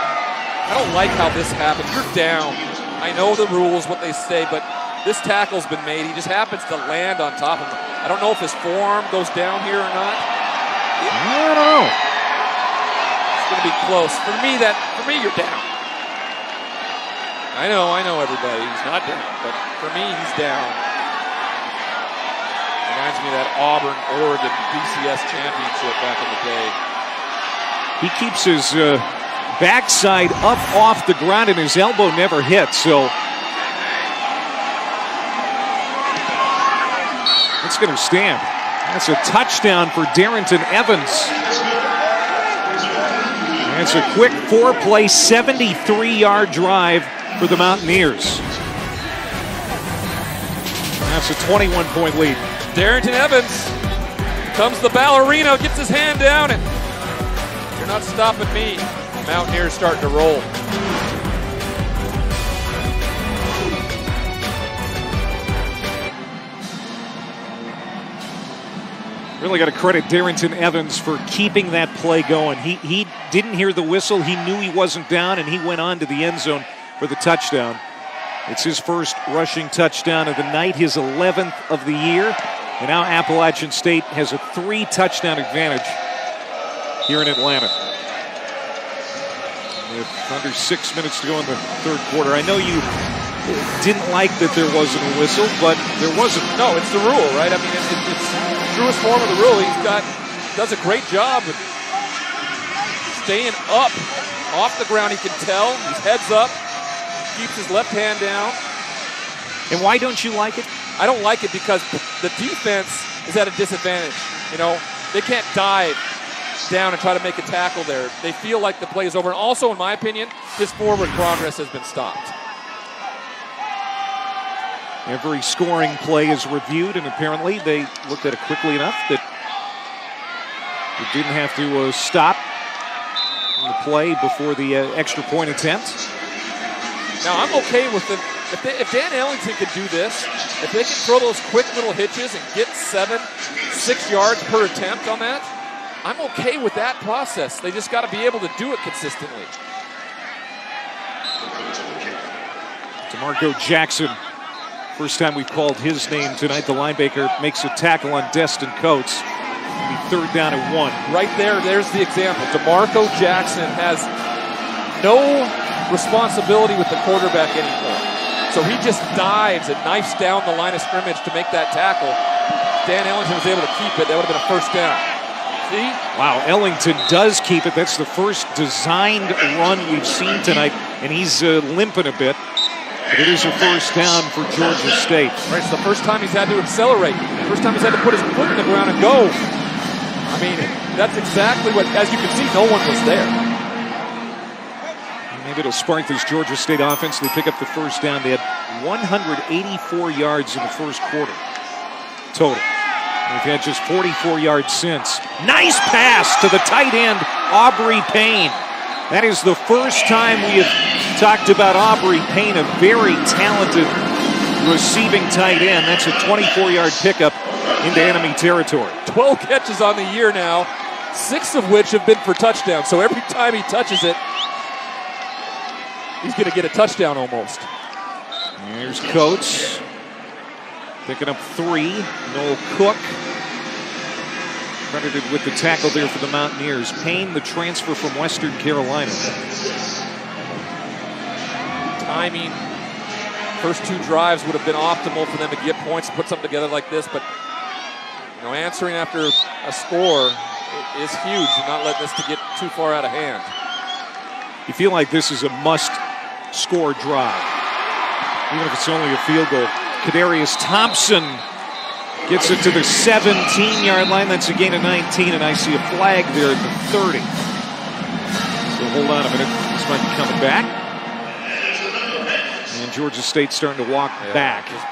I don't like how this happened. You're down. I know the rules, what they say, but this tackle's been made. He just happens to land on top of him. I don't know if his forearm goes down here or not. I don't know. It's going to be close. For me, you're down. I know, everybody. He's not down, but for me, he's down. Reminds me of that Auburn-Oregon BCS championship back in the day. He keeps his backside up off the ground, and his elbow never hits, so it's going to stand. That's a touchdown for Darrington Evans. That's a quick 4-play, 73-yard drive for the Mountaineers. That's a 21-point lead. Darrington Evans comes the ballerina, gets his hand down, and you're not stopping me. Mountaineers starting to roll. Really got to credit Darrington Evans for keeping that play going. He didn't hear the whistle. He knew he wasn't down, and he went on to the end zone for the touchdown. It's his first rushing touchdown of the night, his 11th of the year. And now Appalachian State has a 3-touchdown advantage here in Atlanta. With under 6 minutes to go in the third quarter. I know you didn't like that there wasn't a whistle, but there wasn't. No, it's the rule, right? I mean, it's the truest form of the rule. Does a great job with staying up off the ground. He can tell. He's heads up. Keeps his left hand down. And why don't you like it? I don't like it because the defense is at a disadvantage. You know, they can't dive down and try to make a tackle there. They feel like the play is over. And also, in my opinion, his forward progress has been stopped. Every scoring play is reviewed, and apparently they looked at it quickly enough that it didn't have to stop the play before the extra point attempt. Now, I'm okay with them. If Dan Ellington can do this, if they can throw those quick little hitches and get 7-6 yards per attempt on that, I'm okay with that process. They just got to be able to do it consistently. DeMarco Jackson, first time we've called his name tonight. The linebacker makes a tackle on Destin Coates. It'll be 3rd down and 1. Right there's the example. DeMarco Jackson has no responsibility with the quarterback anymore. So he just dives and knifes down the line of scrimmage to make that tackle. Dan Ellington was able to keep it. That would have been a 1st down. See? Wow, Ellington does keep it. That's the first designed run we've seen tonight, and he's limping a bit. But it is a 1st down for Georgia State. Right, it's the first time he's had to accelerate. First time he's had to put his foot in the ground and go. I mean, that's exactly what, as you can see, no one was there. Maybe it'll spark this Georgia State offense. They pick up the 1st down. They had 184 yards in the first quarter total. They've had just 44 yards since. Nice pass to the tight end, Aubrey Payne. That is the first time we have talked about Aubrey Payne, a very talented receiving tight end. That's a 24-yard pickup into enemy territory. 12 catches on the year now, 6 of which have been for touchdowns. So every time he touches it, he's going to get a touchdown almost. There's Coates picking up 3. Noel Cook credited with the tackle there for the Mountaineers. Payne, the transfer from Western Carolina. Timing, first 2 drives would have been optimal for them to get points, put something together like this, but you know, answering after a score is huge and not letting this to get too far out of hand. You feel like this is a must-score drive, even if it's only a field goal. Kadarius Thompson gets it to the 17-yard line. That's a gain of 19, and I see a flag there at the 30. So hold on a minute. This might be coming back. And Georgia State starting to walk back. Just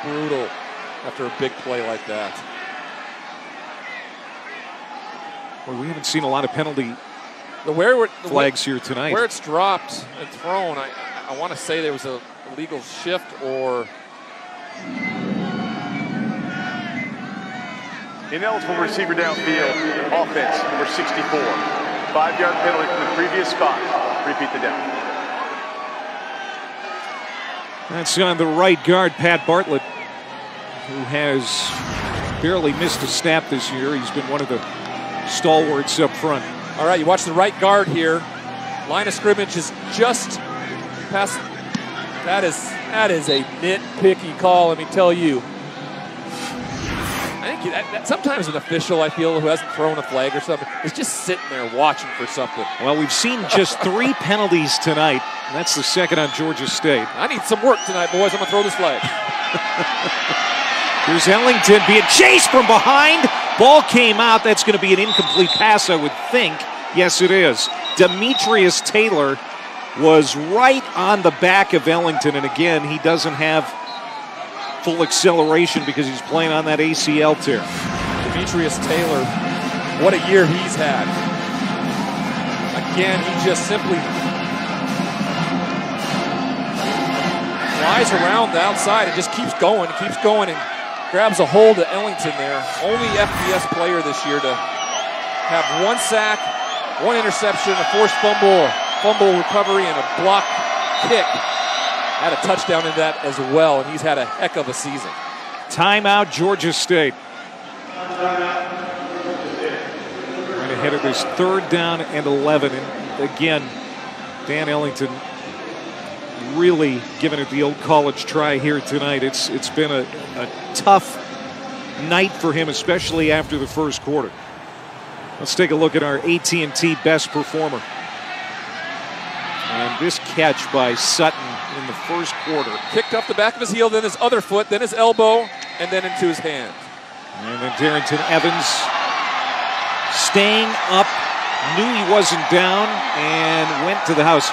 brutal after a big play like that. Well, we haven't seen a lot of penalty flags here tonight. Where it's dropped and thrown, I want to say there was a illegal shift or... Ineligible receiver downfield, offense, number 64. 5-yard penalty from the previous spot. Repeat the down. That's on the right guard, Pat Bartlett, who has barely missed a snap this year. He's been one of the stalwarts up front. All right, you watch the right guard here. Line of scrimmage is just past. That is a nitpicky call, let me tell you. I think that sometimes an official, I feel, who hasn't thrown a flag or something, is just sitting there watching for something. Well, we've seen just 3 penalties tonight, and that's the second on Georgia State. I need some work tonight, boys. I'm going to throw this flag. Here's Ellington being chased from behind. Ball came out. That's going to be an incomplete pass, I would think. Yes, it is. Demetrius Taylor was right on the back of Ellington, and again, he doesn't have full acceleration because he's playing on that ACL tear. Demetrius Taylor, what a year he's had. Again, he just simply flies around the outside and just keeps going, and grabs a hold of Ellington there. Only FBS player this year to have 1 sack, 1 interception, a forced fumble recovery, and a block kick. Had a touchdown in that as well, and he's had a heck of a season. Timeout, Georgia State. Right ahead of this 3rd down and 11. And again, Dan Ellington really giving it the old college try here tonight. It's been a tough night for him, especially after the first quarter. Let's take a look at our AT&T best performer. And this catch by Sutton in the first quarter. Kicked up the back of his heel, then his other foot, then his elbow, and then into his hand. And then Darrington Evans staying up, knew he wasn't down, and went to the house.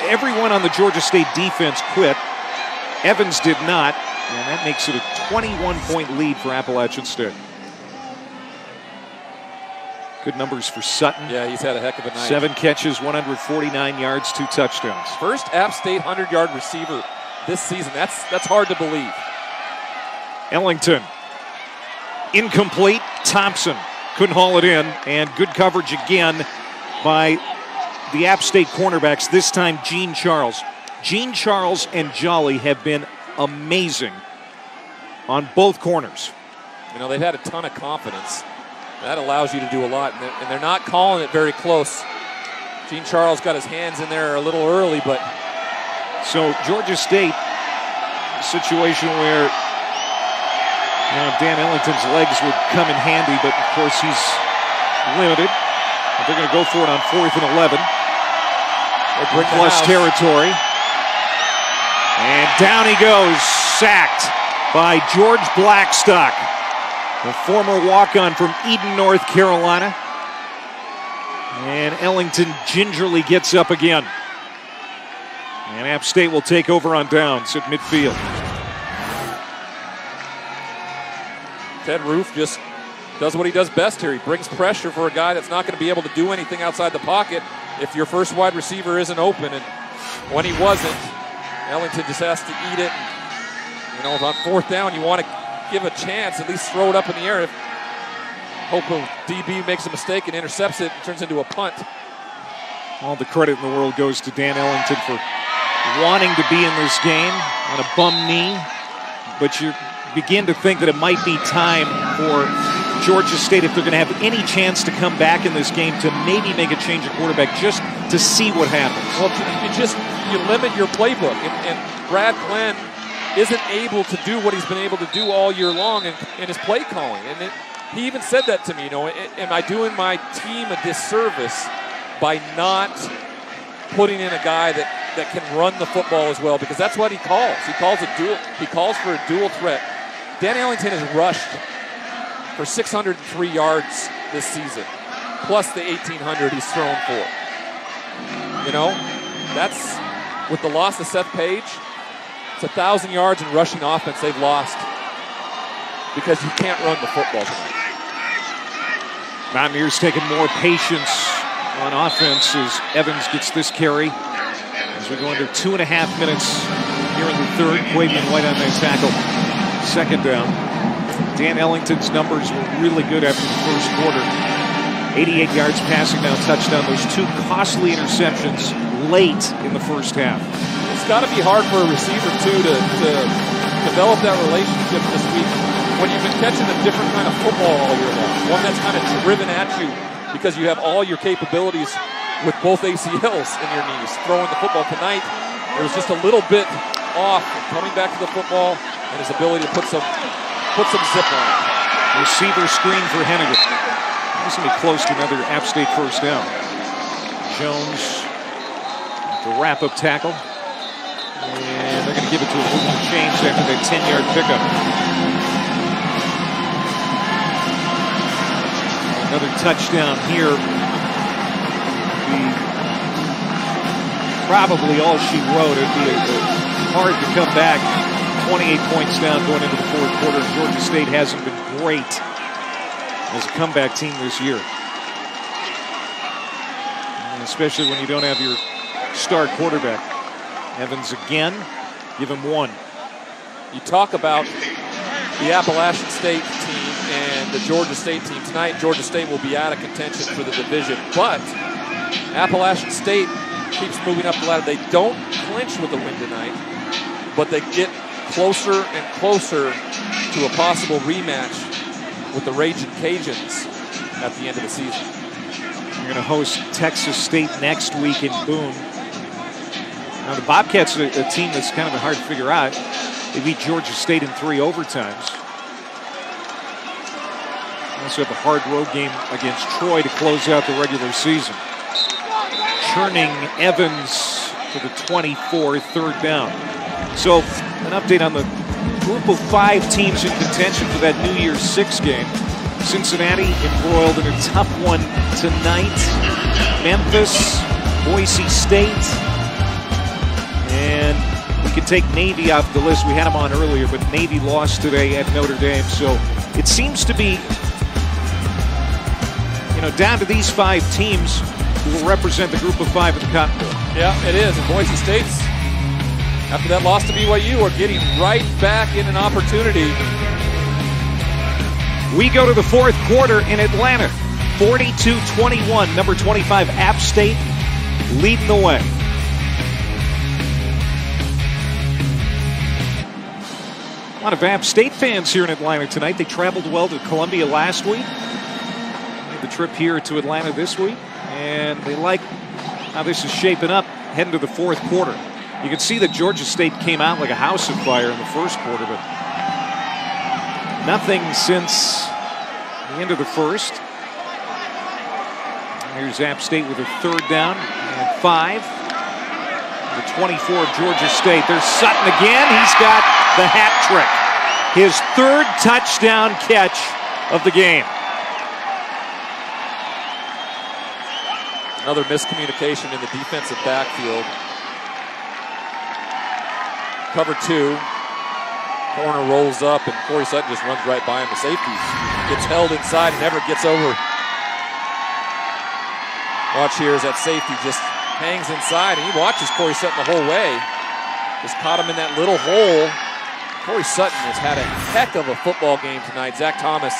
Everyone on the Georgia State defense quit. Evans did not, and that makes it a 21-point lead for Appalachian State. Good numbers for Sutton. Yeah, he's had a heck of a night. 7 catches, 149 yards, 2 touchdowns. First App State 100-yard receiver this season. That's hard to believe. Ellington, incomplete. Thompson couldn't haul it in, and good coverage again by the App State cornerbacks, this time Gene Charles. Gene Charles and Jolly have been amazing on both corners. You know, they've had a ton of confidence. That allows you to do a lot, and they're not calling it very close. Gene Charles got his hands in there a little early, but... So Georgia State, a situation where Dan Ellington's legs would come in handy, but of course he's limited. But they're going to go for it on 4th and 11. Plus territory. And down he goes, sacked by George Blackstock, the former walk-on from Eden, North Carolina. And Ellington gingerly gets up again. And App State will take over on downs at midfield. Ted Roof just does what he does best here. He brings pressure for a guy that's not going to be able to do anything outside the pocket if your first wide receiver isn't open. And when he wasn't, Ellington just has to eat it. You know, on 4th down, you want to give a chance, at least throw it up in the air. If hope a DB makes a mistake and intercepts it, and turns into a punt. All the credit in the world goes to Dan Ellington for wanting to be in this game on a bum knee. But you begin to think that it might be time for Georgia State, if they're going to have any chance to come back in this game, to maybe make a change of quarterback just to see what happens. Well, you limit your playbook, and Brad Glenn isn't able to do what he's been able to do all year long in his play calling. And he even said that to me, you know, am I doing my team a disservice by not putting in a guy that can run the football as well? Because that's what he calls. He calls for a dual threat. Dan Ellington has rushed for 603 yards this season, plus the 1,800 he's thrown for. You know, that's with the loss of Seth Page. It's 1,000 yards in rushing offense they've lost because you can't run the football tonight. Mountaineers taking more patience on offense as Evans gets this carry. As we go under 2.5 minutes here in the third, Quavian White on that tackle. 2nd down. Dan Ellington's numbers were really good after the first quarter. 88 yards passing down, touchdown. Those 2 costly interceptions late in the first half. It's got to be hard for a receiver, too, to develop that relationship this week when you've been catching a different kind of football all year long. One that's kind of driven at you because you have all your capabilities with both ACLs in your knees. Throwing the football tonight, it was just a little bit off coming back to the football and his ability to put some zip on it. Receiver screen for Hennigan. He's going to be close to another App State first down. Jones, the wrap-up tackle. And they're going to give it to a moving change after that 10-yard pickup. Another touchdown here. Probably all she wrote. It'd be hard to come back. 28 points down going into the fourth quarter. Georgia State hasn't been great as a comeback team this year. And especially when you don't have your star quarterback. Evans again. Give him 1. You talk about the Appalachian State team and the Georgia State team. Tonight, Georgia State will be out of contention for the division, but Appalachian State keeps moving up the ladder. They don't clinch with a win tonight, but they get closer and closer to a possible rematch with the Ragin' Cajuns at the end of the season. You're going to host Texas State next week in Boone. Now the Bobcats are a team that's kind of hard to figure out. They beat Georgia State in 3 overtimes. They also have a hard road game against Troy to close out the regular season. Churning Evans to the 24, 3rd down. So an update on the group of 5 teams in contention for that New Year's 6 game. Cincinnati embroiled in a tough one tonight. Memphis, Boise State, and we could take Navy off the list. We had them on earlier, but Navy lost today at Notre Dame. So it seems to be, down to these 5 teams who will represent the group of 5 in the Cotton Bowl. Yeah, it is. And Boise State's, after that loss to BYU, are getting right back in an opportunity. We go to the fourth quarter in Atlanta. 42-21. Number 25, App State, leading the way. A lot of App State fans here in Atlanta tonight. They traveled well to Columbia last week. Made the trip here to Atlanta this week. And they like how this is shaping up heading to the fourth quarter. You can see that Georgia State came out like a house of fire in the first quarter, but nothing since the end of the first. Here's App State with a 3rd down and 5. The 24 of Georgia State. There's Sutton again. He's got the hat trick. His 3rd touchdown catch of the game. Another miscommunication in the defensive backfield. Cover 2. Corner rolls up, and Corey Sutton just runs right by him. The safety gets held inside and never gets over. Watch here as that safety just hangs inside, and he watches Corey Sutton the whole way. Just caught him in that little hole. Corey Sutton has had a heck of a football game tonight. Zach Thomas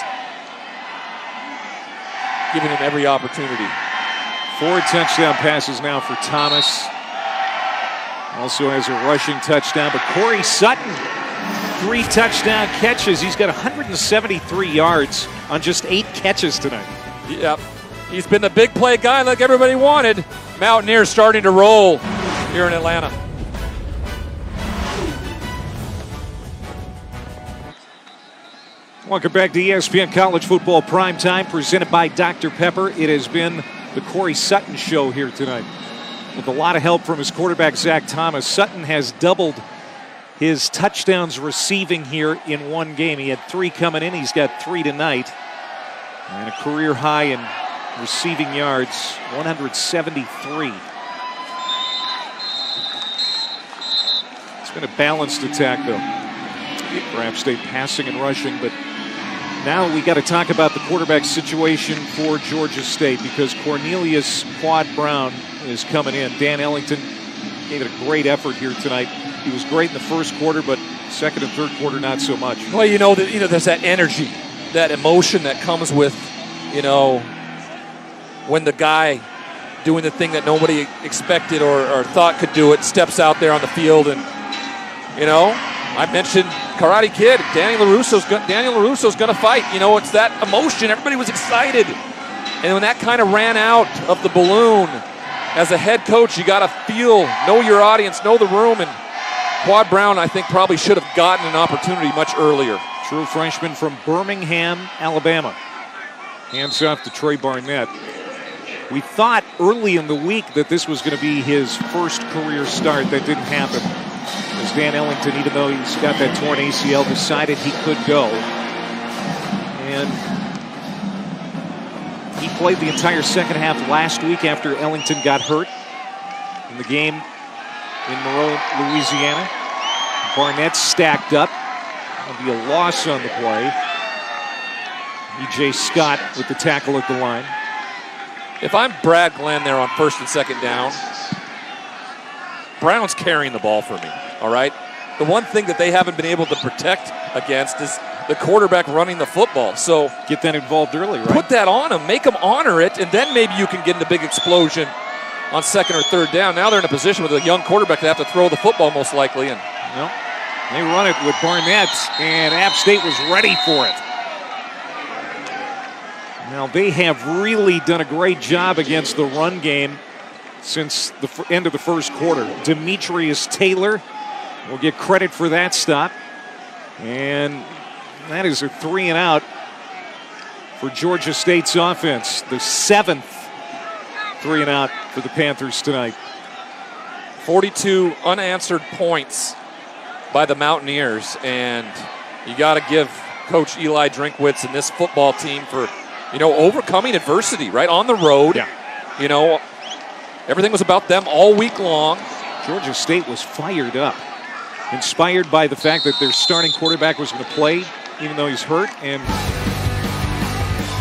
giving him every opportunity. 4 touchdown passes now for Thomas. Also has a rushing touchdown, but Corey Sutton, 3 touchdown catches. He's got 173 yards on just 8 catches tonight. Yep. He's been the big play guy like everybody wanted. Mountaineers starting to roll here in Atlanta. Welcome back to ESPN College Football Primetime, presented by Dr. Pepper. It has been the Corey Sutton show here tonight. With a lot of help from his quarterback, Zach Thomas, Sutton has doubled his touchdowns receiving here in one game. He had 3 coming in. He's got 3 tonight. And a career high in receiving yards, 173. It's been a balanced attack, though, for App State, passing and rushing. But now we got to talk about the quarterback situation for Georgia State, because Cornelius Quad Brown is coming in. Dan Ellington gave it a great effort here tonight. He was great in the first quarter, but second and third quarter, not so much. Well, there's that energy, that emotion that comes with, when the guy doing the thing that nobody expected or thought could do it steps out there on the field. And, you know, I mentioned Karate Kid. Daniel LaRusso's going to fight. You know, it's that emotion. Everybody was excited. And when that kind of ran out of the balloon, as a head coach, you got to know your audience, know the room. And Quad Brown, I think, probably should have gotten an opportunity much earlier. True freshman from Birmingham, Alabama. Hands off to Trey Barnett. We thought early in the week that this was going to be his first career start. That didn't happen. As Dan Ellington, even though he's got that torn ACL, decided he could go. And he played the entire second half last week after Ellington got hurt in the game in Monroe, Louisiana. Barnett stacked up. That'll be a loss on the play. E.J. Scott with the tackle at the line. If I'm Brad Glenn there on first and second down, Brown's carrying the ball for me, all right? The one thing that they haven't been able to protect against is the quarterback running the football. So get that involved early, right? Put that on him, make him honor it, and then maybe you can get in a big explosion on second or third down. Now they're in a position with a young quarterback that have to throw the football most likely. And no, they run it with Barnett, and App State was ready for it. Now, they have really done a great job against the run game since the end of the first quarter. Demetrius Taylor will get credit for that stop. And that is a 3-and-out for Georgia State's offense. The 7th 3-and-out for the Panthers tonight. 42 unanswered points by the Mountaineers. And you got to give Coach Eli Drinkwitz and this football team for, you know, overcoming adversity, right? On the road. Yeah. You know, everything was about them all week long. Georgia State was fired up, inspired by the fact that their starting quarterback was going to play, even though he's hurt, and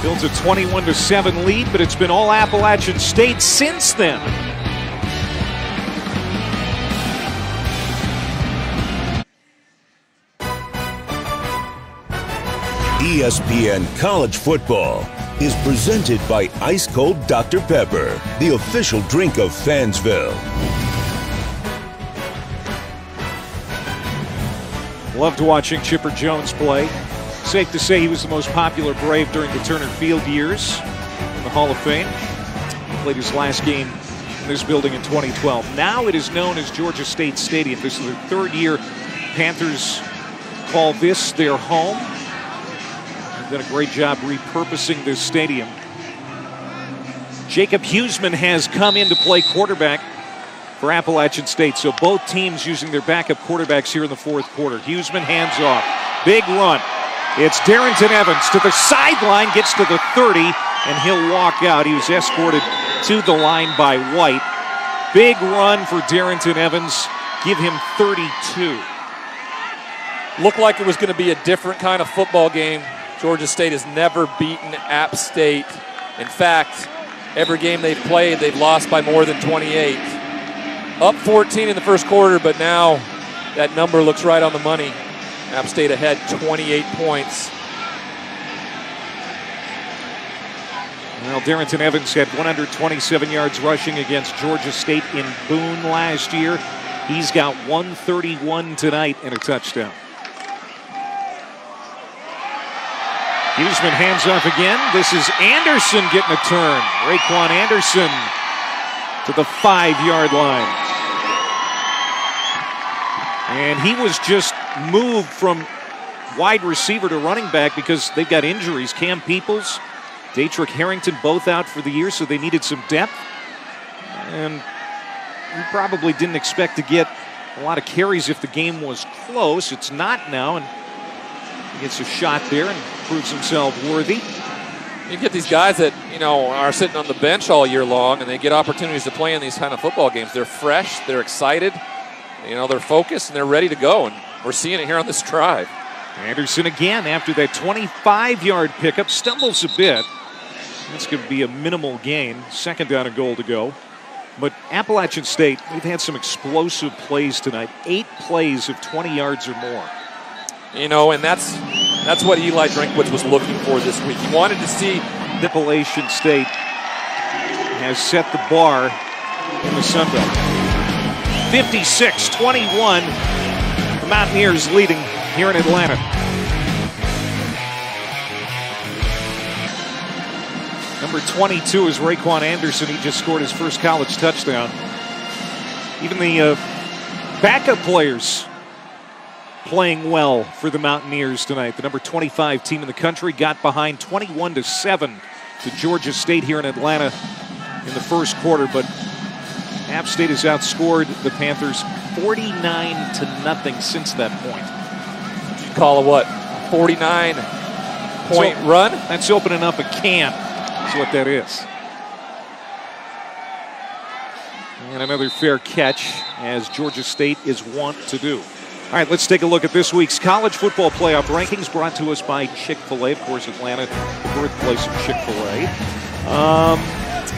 builds a 21-7 lead, but it's been all Appalachian State since then. ESPN College Football is presented by Ice Cold Dr. Pepper, the official drink of Fansville. Loved watching Chipper Jones play. Safe to say he was the most popular Brave during the Turner Field years in the Hall of Fame. He played his last game in this building in 2012. Now it is known as Georgia State Stadium. This is the third year Panthers call this their home. They've done a great job repurposing this stadium. Jacob Huseman has come in to play quarterback for Appalachian State. So both teams using their backup quarterbacks here in the fourth quarter. Huseman hands off. Big run. It's Darrington Evans to the sideline, gets to the 30, and he'll walk out. He was escorted to the line by White. Big run for Darrington Evans. Give him 32. Looked like it was going to be a different kind of football game. Georgia State has never beaten App State. In fact, every game they've played, they've lost by more than 28. Up 14 in the first quarter, but now that number looks right on the money. App State ahead 28 points. Well, Darrington Evans had 127 yards rushing against Georgia State in Boone last year. He's got 131 tonight and a touchdown. Huseman hands off again. This is Anderson getting a turn. Raekwon Anderson to the 5-yard line. And he was just moved from wide receiver to running back because they've got injuries. Cam Peoples, Datrick Harrington, both out for the year, so they needed some depth. And we probably didn't expect to get a lot of carries if the game was close. It's not now, and he gets a shot there and proves himself worthy. You get these guys that, you know, are sitting on the bench all year long, and they get opportunities to play in these kind of football games. They're fresh, they're excited, you know, they're focused, and they're ready to go, and we're seeing it here on this drive. Anderson again after that 25-yard pickup, stumbles a bit. That's going to be a minimal gain. Second down and goal to go. But Appalachian State, they've had some explosive plays tonight. 8 plays of 20 yards or more. You know, and that's what Eli Drinkwitz was looking for this week. He wanted to see Appalachian State has set the bar in the Sun Belt. 56-21. The Mountaineers leading here in Atlanta. Number 22 is Raquan Anderson. He just scored his first college touchdown. Even the backup players playing well for the Mountaineers tonight. The number 25 team in the country got behind 21-7 to Georgia State here in Atlanta in the first quarter, but App State has outscored the Panthers 49-0 since that point. You call a what? 49-point run? That's opening up a can. That's what that is. And another fair catch, as Georgia State is wont to do. All right, let's take a look at this week's college football playoff rankings, brought to us by Chick-fil-A. Of course, Atlanta, the birthplace of Chick-fil-A.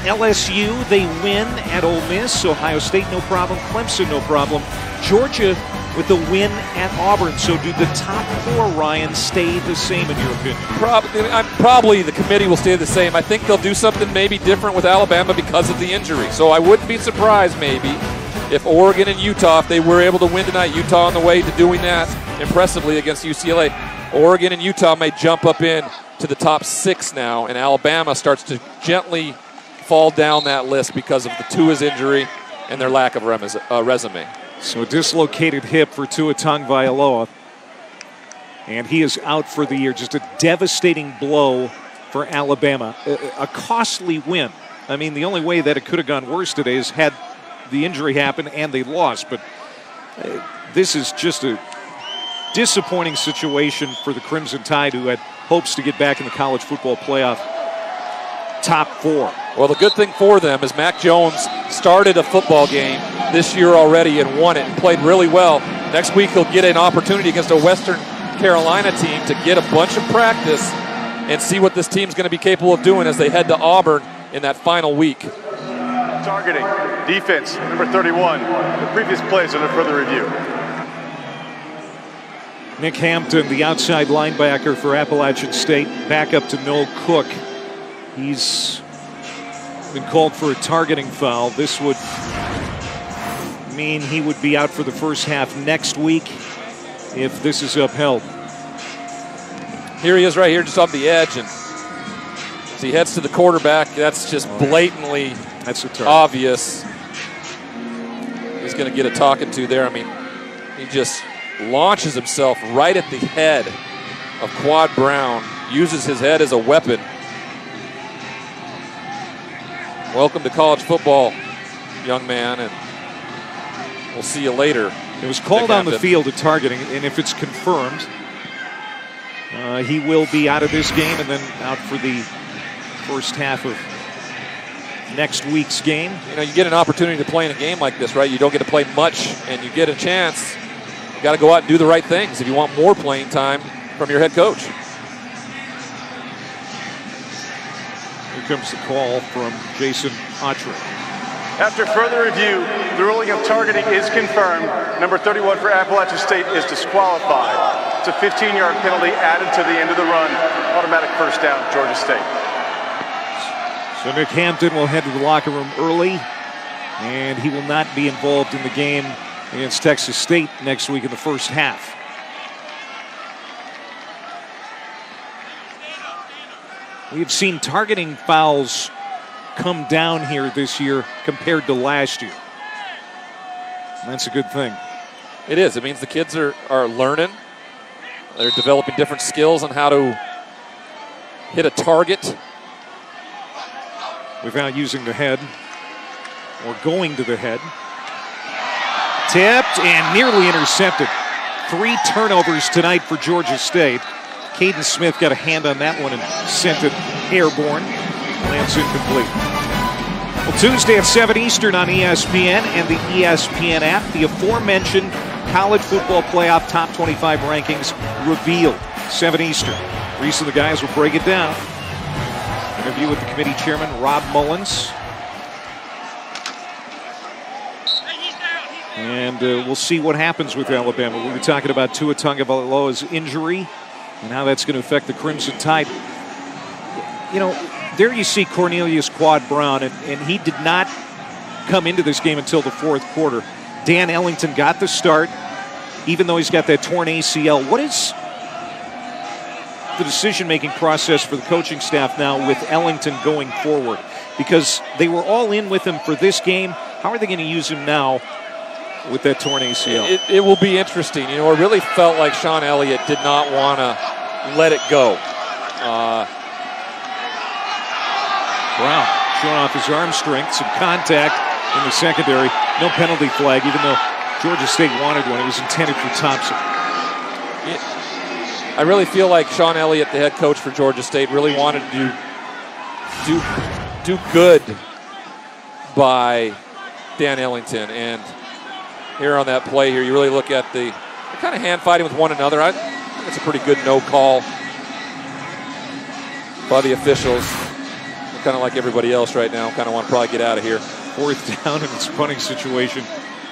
LSU, they win at Ole Miss. Ohio State, no problem. Clemson, no problem. Georgia with the win at Auburn. So do the top four, Ryan, stay the same in your opinion? Probably the committee will stay the same. I think they'll do something maybe different with Alabama because of the injury. So I wouldn't be surprised maybe if Oregon and Utah, if they were able to win tonight, Utah on the way to doing that impressively against UCLA, Oregon and Utah may jump up in to the top 6 now, and Alabama starts to gently fall down that list because of the Tua's injury and their lack of resume. So a dislocated hip for Tua Tagovailoa, and he is out for the year. Just a devastating blow for Alabama. A costly win. I mean, the only way that it could have gone worse today is had the injury happen and they lost, but this is just a disappointing situation for the Crimson Tide, who had hopes to get back in the college football playoff top 4. Well, the good thing for them is Mac Jones started a football game this year already and won it and played really well. Next week he'll get an opportunity against a Western Carolina team to get a bunch of practice and see what this team's going to be capable of doing as they head to Auburn in that final week. Targeting, defense, number 31. The previous plays under further review. Nick Hampton, the outside linebacker for Appalachian State, back up to Noel Cook. He's been called for a targeting foul. This would mean he would be out for the first half next week if this is upheld. Here he is right here just off the edge, and as he heads to the quarterback, that's just blatantly obvious. He's going to get a talking to there. I mean, he just launches himself right at the head of Quad Brown, uses his head as a weapon. Welcome to college football, young man, and we'll see you later. It was called on the field of targeting, and if it's confirmed, he will be out of this game and then out for the first half of next week's game. You know, you get an opportunity to play in a game like this, right? You don't get to play much, and you get a chance. You got to go out and do the right things if you want more playing time from your head coach. Here comes the call from Jason Autry. After further review, the ruling of targeting is confirmed. Number 31 for Appalachian State is disqualified. It's a 15-yard penalty added to the end of the run. Automatic first down, Georgia State. So Nick Hampton will head to the locker room early, and he will not be involved in the game against Texas State next week in the first half. We've seen targeting fouls come down here this year compared to last year. And that's a good thing. It is. It means the kids are learning. They're developing different skills on how to hit a target without using the head or going to the head. Tipped and nearly intercepted. 3 turnovers tonight for Georgia State. Caden Smith got a hand on that one and sent it airborne. Lands incomplete. Well, Tuesday at 7 Eastern on ESPN and the ESPN app, the aforementioned college football playoff top 25 rankings revealed. 7 Eastern. Reese and the guys will break it down. Interview with the committee chairman, Rob Mullins. And we'll see what happens with Alabama. We were talking about Tua Tagovailoa's injury and how that's going to affect the Crimson Tide. there you see Cornelius Quad Brown, and he did not come into this game until the fourth quarter. Dan Ellington got the start, even though he's got that torn ACL. What is the decision-making process for the coaching staff now with Ellington going forward? Because they were all in with him for this game. How are they going to use him now with that torn ACL? It will be interesting. It really felt like Sean Elliott did not want to let it go. Brown showing off his arm strength, some contact in the secondary. No penalty flag, even though Georgia State wanted one. It was intended for Thompson. I really feel like Sean Elliott, the head coach for Georgia State, really wanted to do good by Dan Ellington. And here on that play here, you really look at they're kind of hand fighting with one another. I think it's a pretty good no call by the officials. They're kind of like everybody else right now. Kind of want to probably get out of here. Fourth down and it's a punting situation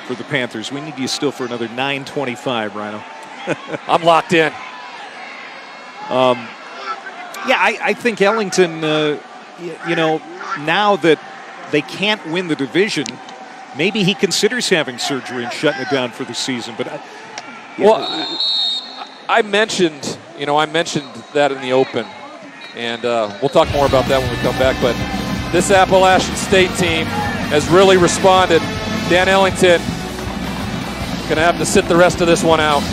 for the Panthers. We need you still for another 9:25, Rhino. I'm locked in. I think Ellington, now that they can't win the division, maybe he considers having surgery and shutting it down for the season. But I mentioned that in the open, and we'll talk more about that when we come back. But this Appalachian State team has really responded. Dan Ellington going to have to sit the rest of this one out.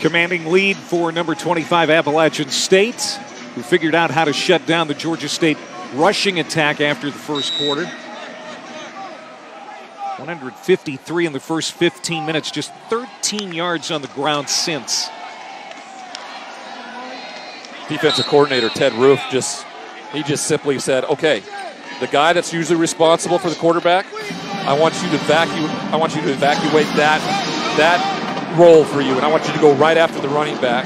Commanding lead for number 25 Appalachian State, who figured out how to shut down the Georgia State rushing attack after the first quarter. 153 in the first 15 minutes, just 13 yards on the ground since. Defensive coordinator Ted Roof just simply said, okay, the guy that's usually responsible for the quarterback, I want you to evacuate that role for you, and I want you to go right after the running back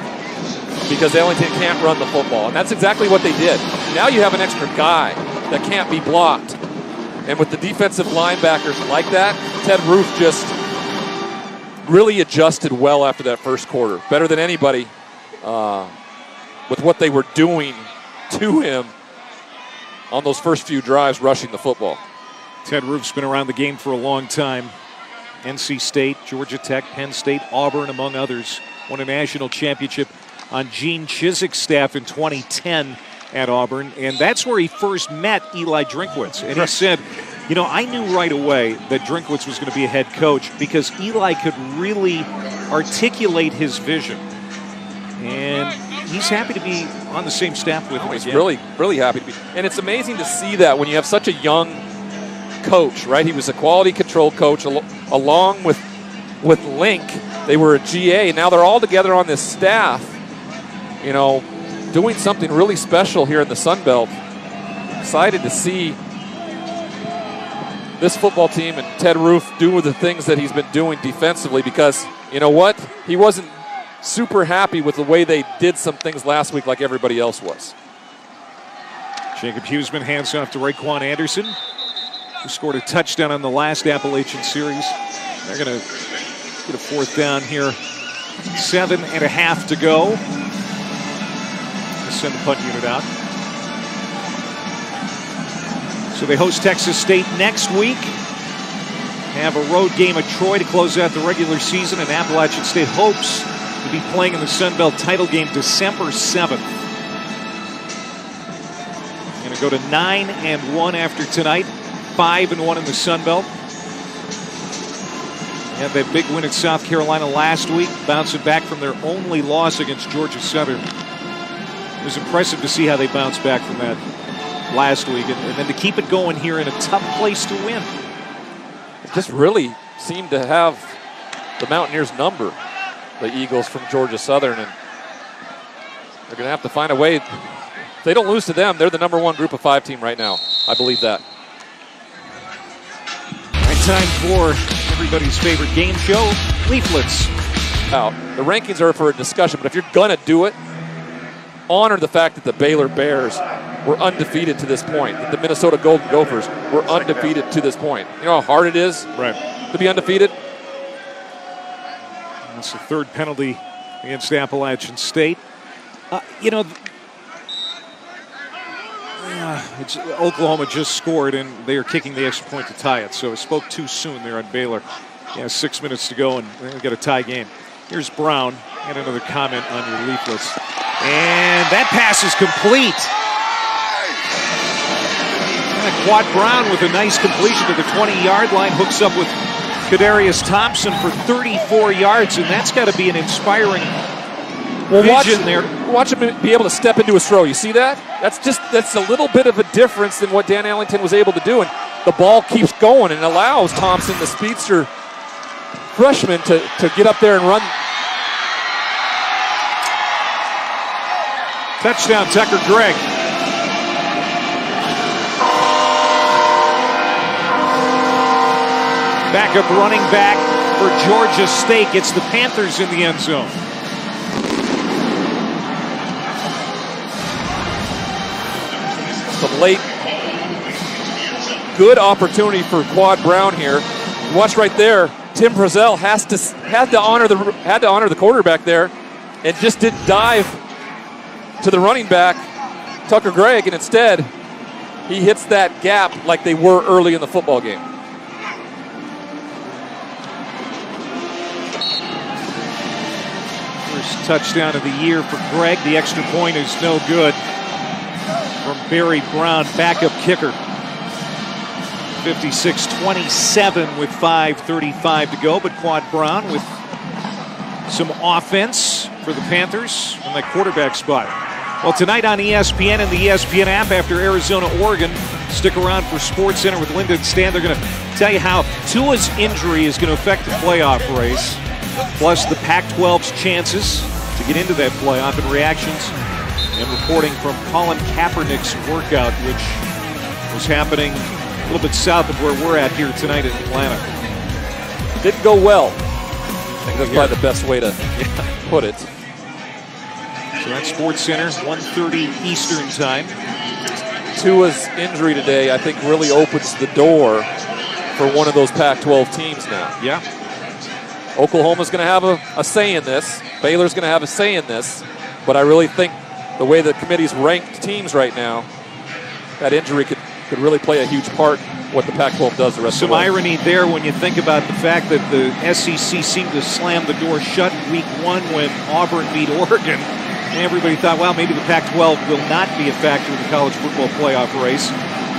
because Ellington can't run the football. And that's exactly what they did. Now you have an extra guy that can't be blocked. And with the defensive linebackers like that, Ted Roof just really adjusted well after that first quarter. Better than anybody with what they were doing to him on those first few drives rushing the football. Ted Roof's been around the game for a long time. NC State, Georgia Tech, Penn State, Auburn, among others. Won a national championship on Gene Chiswick's staff in 2010 at Auburn. And that's where he first met Eli Drinkwitz. And he said, I knew right away that Drinkwitz was going to be a head coach because Eli could really articulate his vision. And he's happy to be on the same staff with him. He's really, really happy to be. And it's amazing to see that when you have such a young coach, right? He was a quality control coach along with Link. They were a GA. Now they're all together on this staff, doing something really special here in the Sun Belt. Excited to see this football team and Ted Roof do the things that he's been doing defensively because, you know what? He wasn't super happy with the way they did some things last week like everybody else was. Jacob Huseman hands off to Raekwon Anderson, who scored a touchdown on the last Appalachian series. They're going to get a fourth down here. 7.5 to go. Let's send the punt unit out. So they host Texas State next week. Have a road game at Troy to close out the regular season, and Appalachian State hopes to be playing in the Sun Belt title game December 7th. Going to go to 9-1 after tonight. 5-1 in the Sun Belt. They had that big win at South Carolina last week, bouncing back from their only loss against Georgia Southern. It was impressive to see how they bounced back from that last week, and then to keep it going here in a tough place to win. It just really seemed to have the Mountaineers' number, the Eagles from Georgia Southern, and they're going to have to find a way. If they don't lose to them, they're the number one group of 5 team right now. I believe that. Time for everybody's favorite game show, Leaflets. Now, the rankings are for a discussion, but if you're going to do it, honor the fact that the Baylor Bears were undefeated to this point, that the Minnesota Golden Gophers were undefeated to this point. You know how hard it is to be undefeated? That's the third penalty against Appalachian State. Oklahoma just scored, and they are kicking the extra point to tie it. So I spoke too soon there on Baylor. 6 minutes to go, and they've got a tie game. Here's Brown, and another comment on your leaflets. And that pass is complete. Quad Brown with a nice completion to the 20-yard line, hooks up with Kadarius Thompson for 34 yards, and that's got to be an inspiring vision there. Watch him be able to step into his throw. You see that? That's a little bit of a difference than what Dan Ellington was able to do, and the ball keeps going and allows Thompson, the speedster freshman, to get up there and run. Touchdown, Tucker Gregg. Backup running back for Georgia State gets the Panthers in the end zone. Some late good opportunity for Quad Brown here. Watch right there. Tim Frizzell had to honor the quarterback there, and just didn't dive to the running back, Tucker Gregg, and instead he hits that gap like they were early in the football game. First touchdown of the year for Gregg. The extra point is no good from Barry Brown, backup kicker. 56-27 with 5:35 to go, but Quad Brown with some offense for the Panthers in that quarterback spot. Well, tonight on ESPN and the ESPN app after Arizona-Oregon, stick around for SportsCenter with Linda and Stan. They're going to tell you how Tua's injury is going to affect the playoff race, plus the Pac-12's chances to get into that playoff, and reactions and reporting from Colin Kaepernick's workout, which was happening a little bit south of where we're at here tonight in Atlanta. Didn't go well. I think that's probably the best way to put it. So that's SportsCenter, 1:30 Eastern time. Tua's injury today, I think, really opens the door for one of those Pac-12 teams now. Yeah. Oklahoma's going to have a say in this. Baylor's going to have a say in this. But I really think the way the committee's ranked teams right now, that injury could really play a huge part in what the Pac-12 does the rest of the way. Some irony there when you think about the fact that the SEC seemed to slam the door shut week one when Auburn beat Oregon. And everybody thought, well, maybe the Pac-12 will not be a factor in the college football playoff race.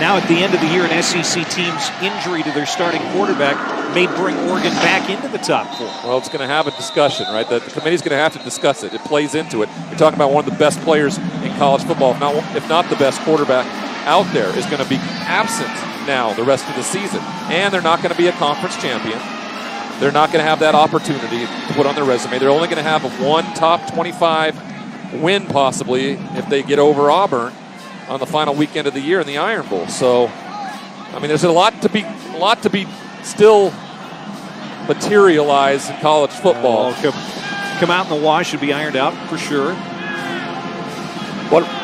Now at the end of the year, an SEC team's injury to their starting quarterback may bring Oregon back into the top four. Well, it's going to have a discussion, right? The committee's going to have to discuss it. It plays into it. You're talking about one of the best players in college football, if not the best quarterback out there, is going to be absent now the rest of the season. And they're not going to be a conference champion. They're not going to have that opportunity to put on their resume. They're only going to have one top 25 win possibly if they get over Auburn on the final weekend of the year in the Iron Bowl. So, I mean, there's a lot to be still materialized in college football. Come out in the wash and be ironed out for sure.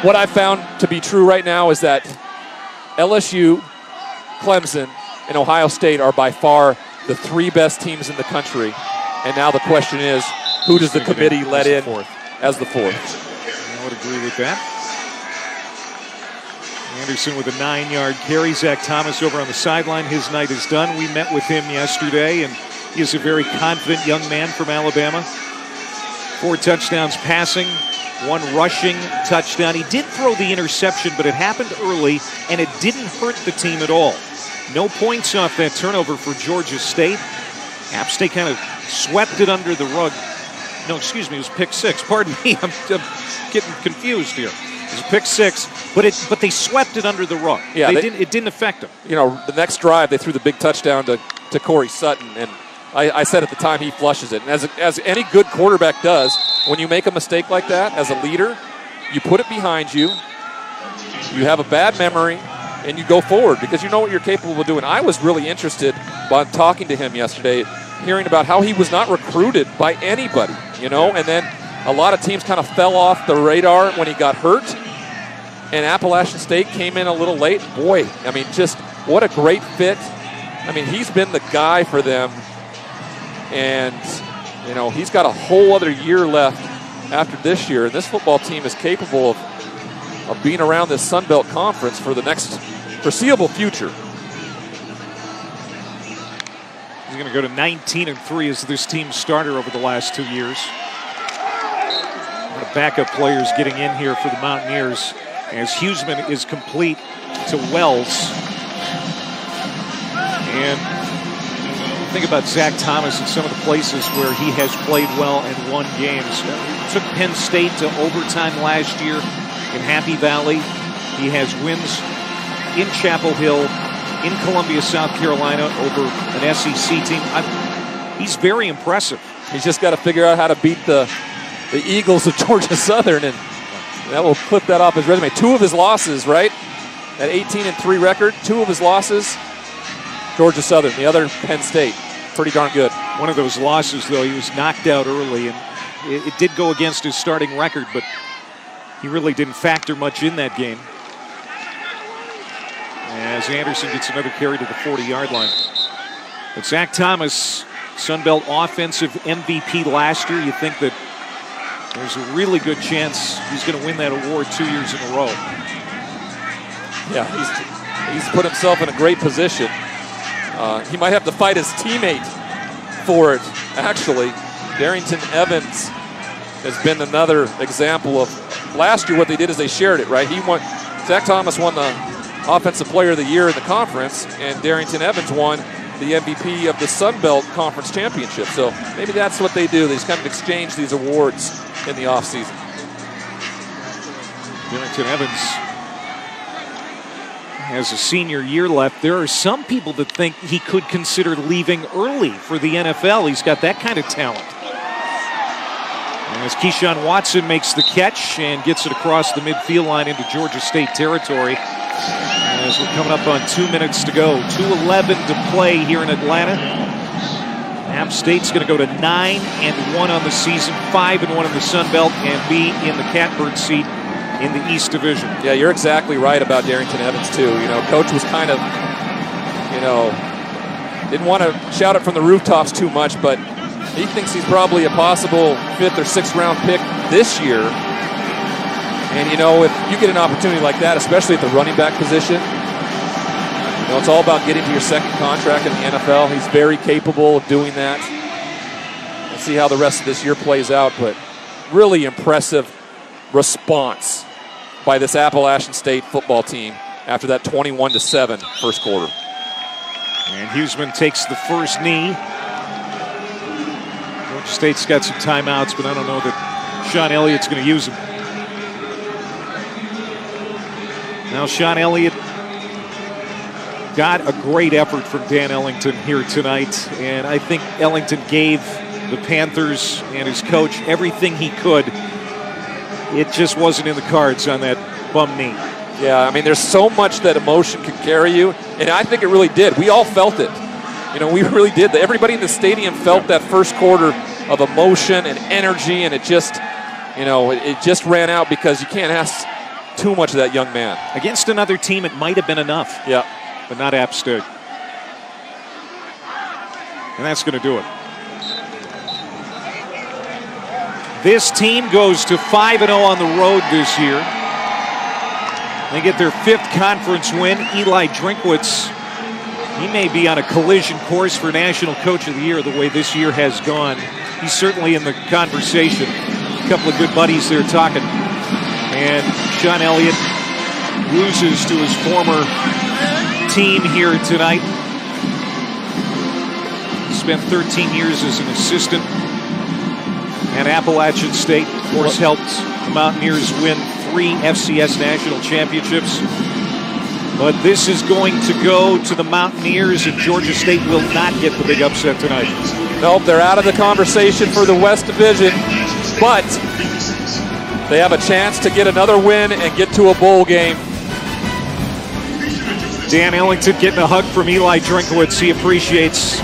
What I found to be true right now is that LSU, Clemson, and Ohio State are by far the three best teams in the country. And now the question is, who does the committee let in as the fourth? I would agree with that. Anderson with a 9-yard carry. Zach Thomas over on the sideline. His night is done. We met with him yesterday, and he is a very confident young man from Alabama. 4 touchdowns passing, 1 rushing touchdown. He did throw the interception, but it happened early, and it didn't hurt the team at all. No points off that turnover for Georgia State. App State kind of swept it under the rug. No, excuse me, it was pick 6. Pardon me, I'm getting confused here. It was a pick 6, but they swept it under the rug. Yeah, it didn't affect them. You know, the next drive they threw the big touchdown to Corey Sutton, and I said at the time he flushes it. And as any good quarterback does, when you make a mistake like that as a leader, you put it behind you, you have a bad memory, and you go forward because you know what you're capable of doing. I was really interested by talking to him yesterday, hearing about how he was not recruited by anybody, you know, and then a lot of teams kind of fell off the radar when he got hurt, and Appalachian State came in a little late. Boy, I mean, just what a great fit. I mean, he's been the guy for them, and You know, he's got a whole other year left after this year, and this football team is capable of being around this Sun Belt Conference for the next foreseeable future. He's going to go to 19-3 as this team's starter over the last 2 years. The backup players getting in here for the Mountaineers as Huseman is complete to Wells. And think about Zach Thomas and some of the places where he has played well and won games. Took Penn State to overtime last year in Happy Valley. He has wins in Chapel Hill, in Columbia, South Carolina over an SEC team. He's very impressive. He's just got to figure out how to beat the Eagles of Georgia Southern, and that will clip that off his resume. 2 of his losses, right? That 18-3 record, 2 of his losses, Georgia Southern, the other Penn State. Pretty darn good. One of those losses, though, he was knocked out early, and it did go against his starting record, but he really didn't factor much in that game. As Anderson gets another carry to the 40-yard line. But Zach Thomas, Sun Belt Offensive MVP last year, you think that there's a really good chance he's going to win that award 2 years in a row. Yeah, he's put himself in a great position. He might have to fight his teammate for it, actually. Darrington Evans has been another example of last year. What they did is they shared it, right? Zach Thomas won the Offensive Player of the Year in the conference, and Darrington Evans won the MVP of the Sun Belt Conference Championship. So maybe that's what they do. They just kind of exchange these awards in the offseason. Darrington Evans has a senior year left. There are some people that think he could consider leaving early for the NFL. He's got that kind of talent. And as Keyshawn Watson makes the catch and gets it across the midfield line into Georgia State territory. As we're coming up on 2 minutes to go. 2:11 to play here in Atlanta. App State's going to go to 9-1 on the season, 5-1 in the Sun Belt, and be in the catbird seat in the East Division. Yeah, you're exactly right about Darrington Evans, too. You know, Coach was kind of, didn't want to shout it from the rooftops too much, but he thinks he's probably a possible 5th or 6th round pick this year. And, if you get an opportunity like that, especially at the running back position, it's all about getting to your second contract in the NFL. He's very capable of doing that. We'll see how the rest of this year plays out, but really impressive response by this Appalachian State football team after that 21-7 first quarter. And Huseman takes the first knee. Georgia State's got some timeouts, but I don't know that Sean Elliott's going to use them. Now Sean Elliott got a great effort from Dan Ellington here tonight, and I think Ellington gave the Panthers and his coach everything he could. It just wasn't in the cards on that bum knee. Yeah, I mean, there's so much that emotion can carry you, and I think it really did. We all felt it. We really did. Everybody in the stadium felt that first quarter of emotion and energy, and it just, it just ran out because you can't ask too much of that young man. Against another team, it might have been enough. Yeah. But not App State. And that's going to do it. This team goes to 5-0 on the road this year. They get their 5th conference win. Eli Drinkwitz, he may be on a collision course for National Coach of the Year the way this year has gone. He's certainly in the conversation. A couple of good buddies there talking. And Sean Elliott loses to his former team here tonight. He spent 13 years as an assistant at Appalachian State. Of course, helped the Mountaineers win 3 FCS national championships. But this is going to go to the Mountaineers, and Georgia State will not get the big upset tonight. Nope, they're out of the conversation for the West Division, but they have a chance to get another win and get to a bowl game. Dan Ellington getting a hug from Eli Drinkwitz. He appreciates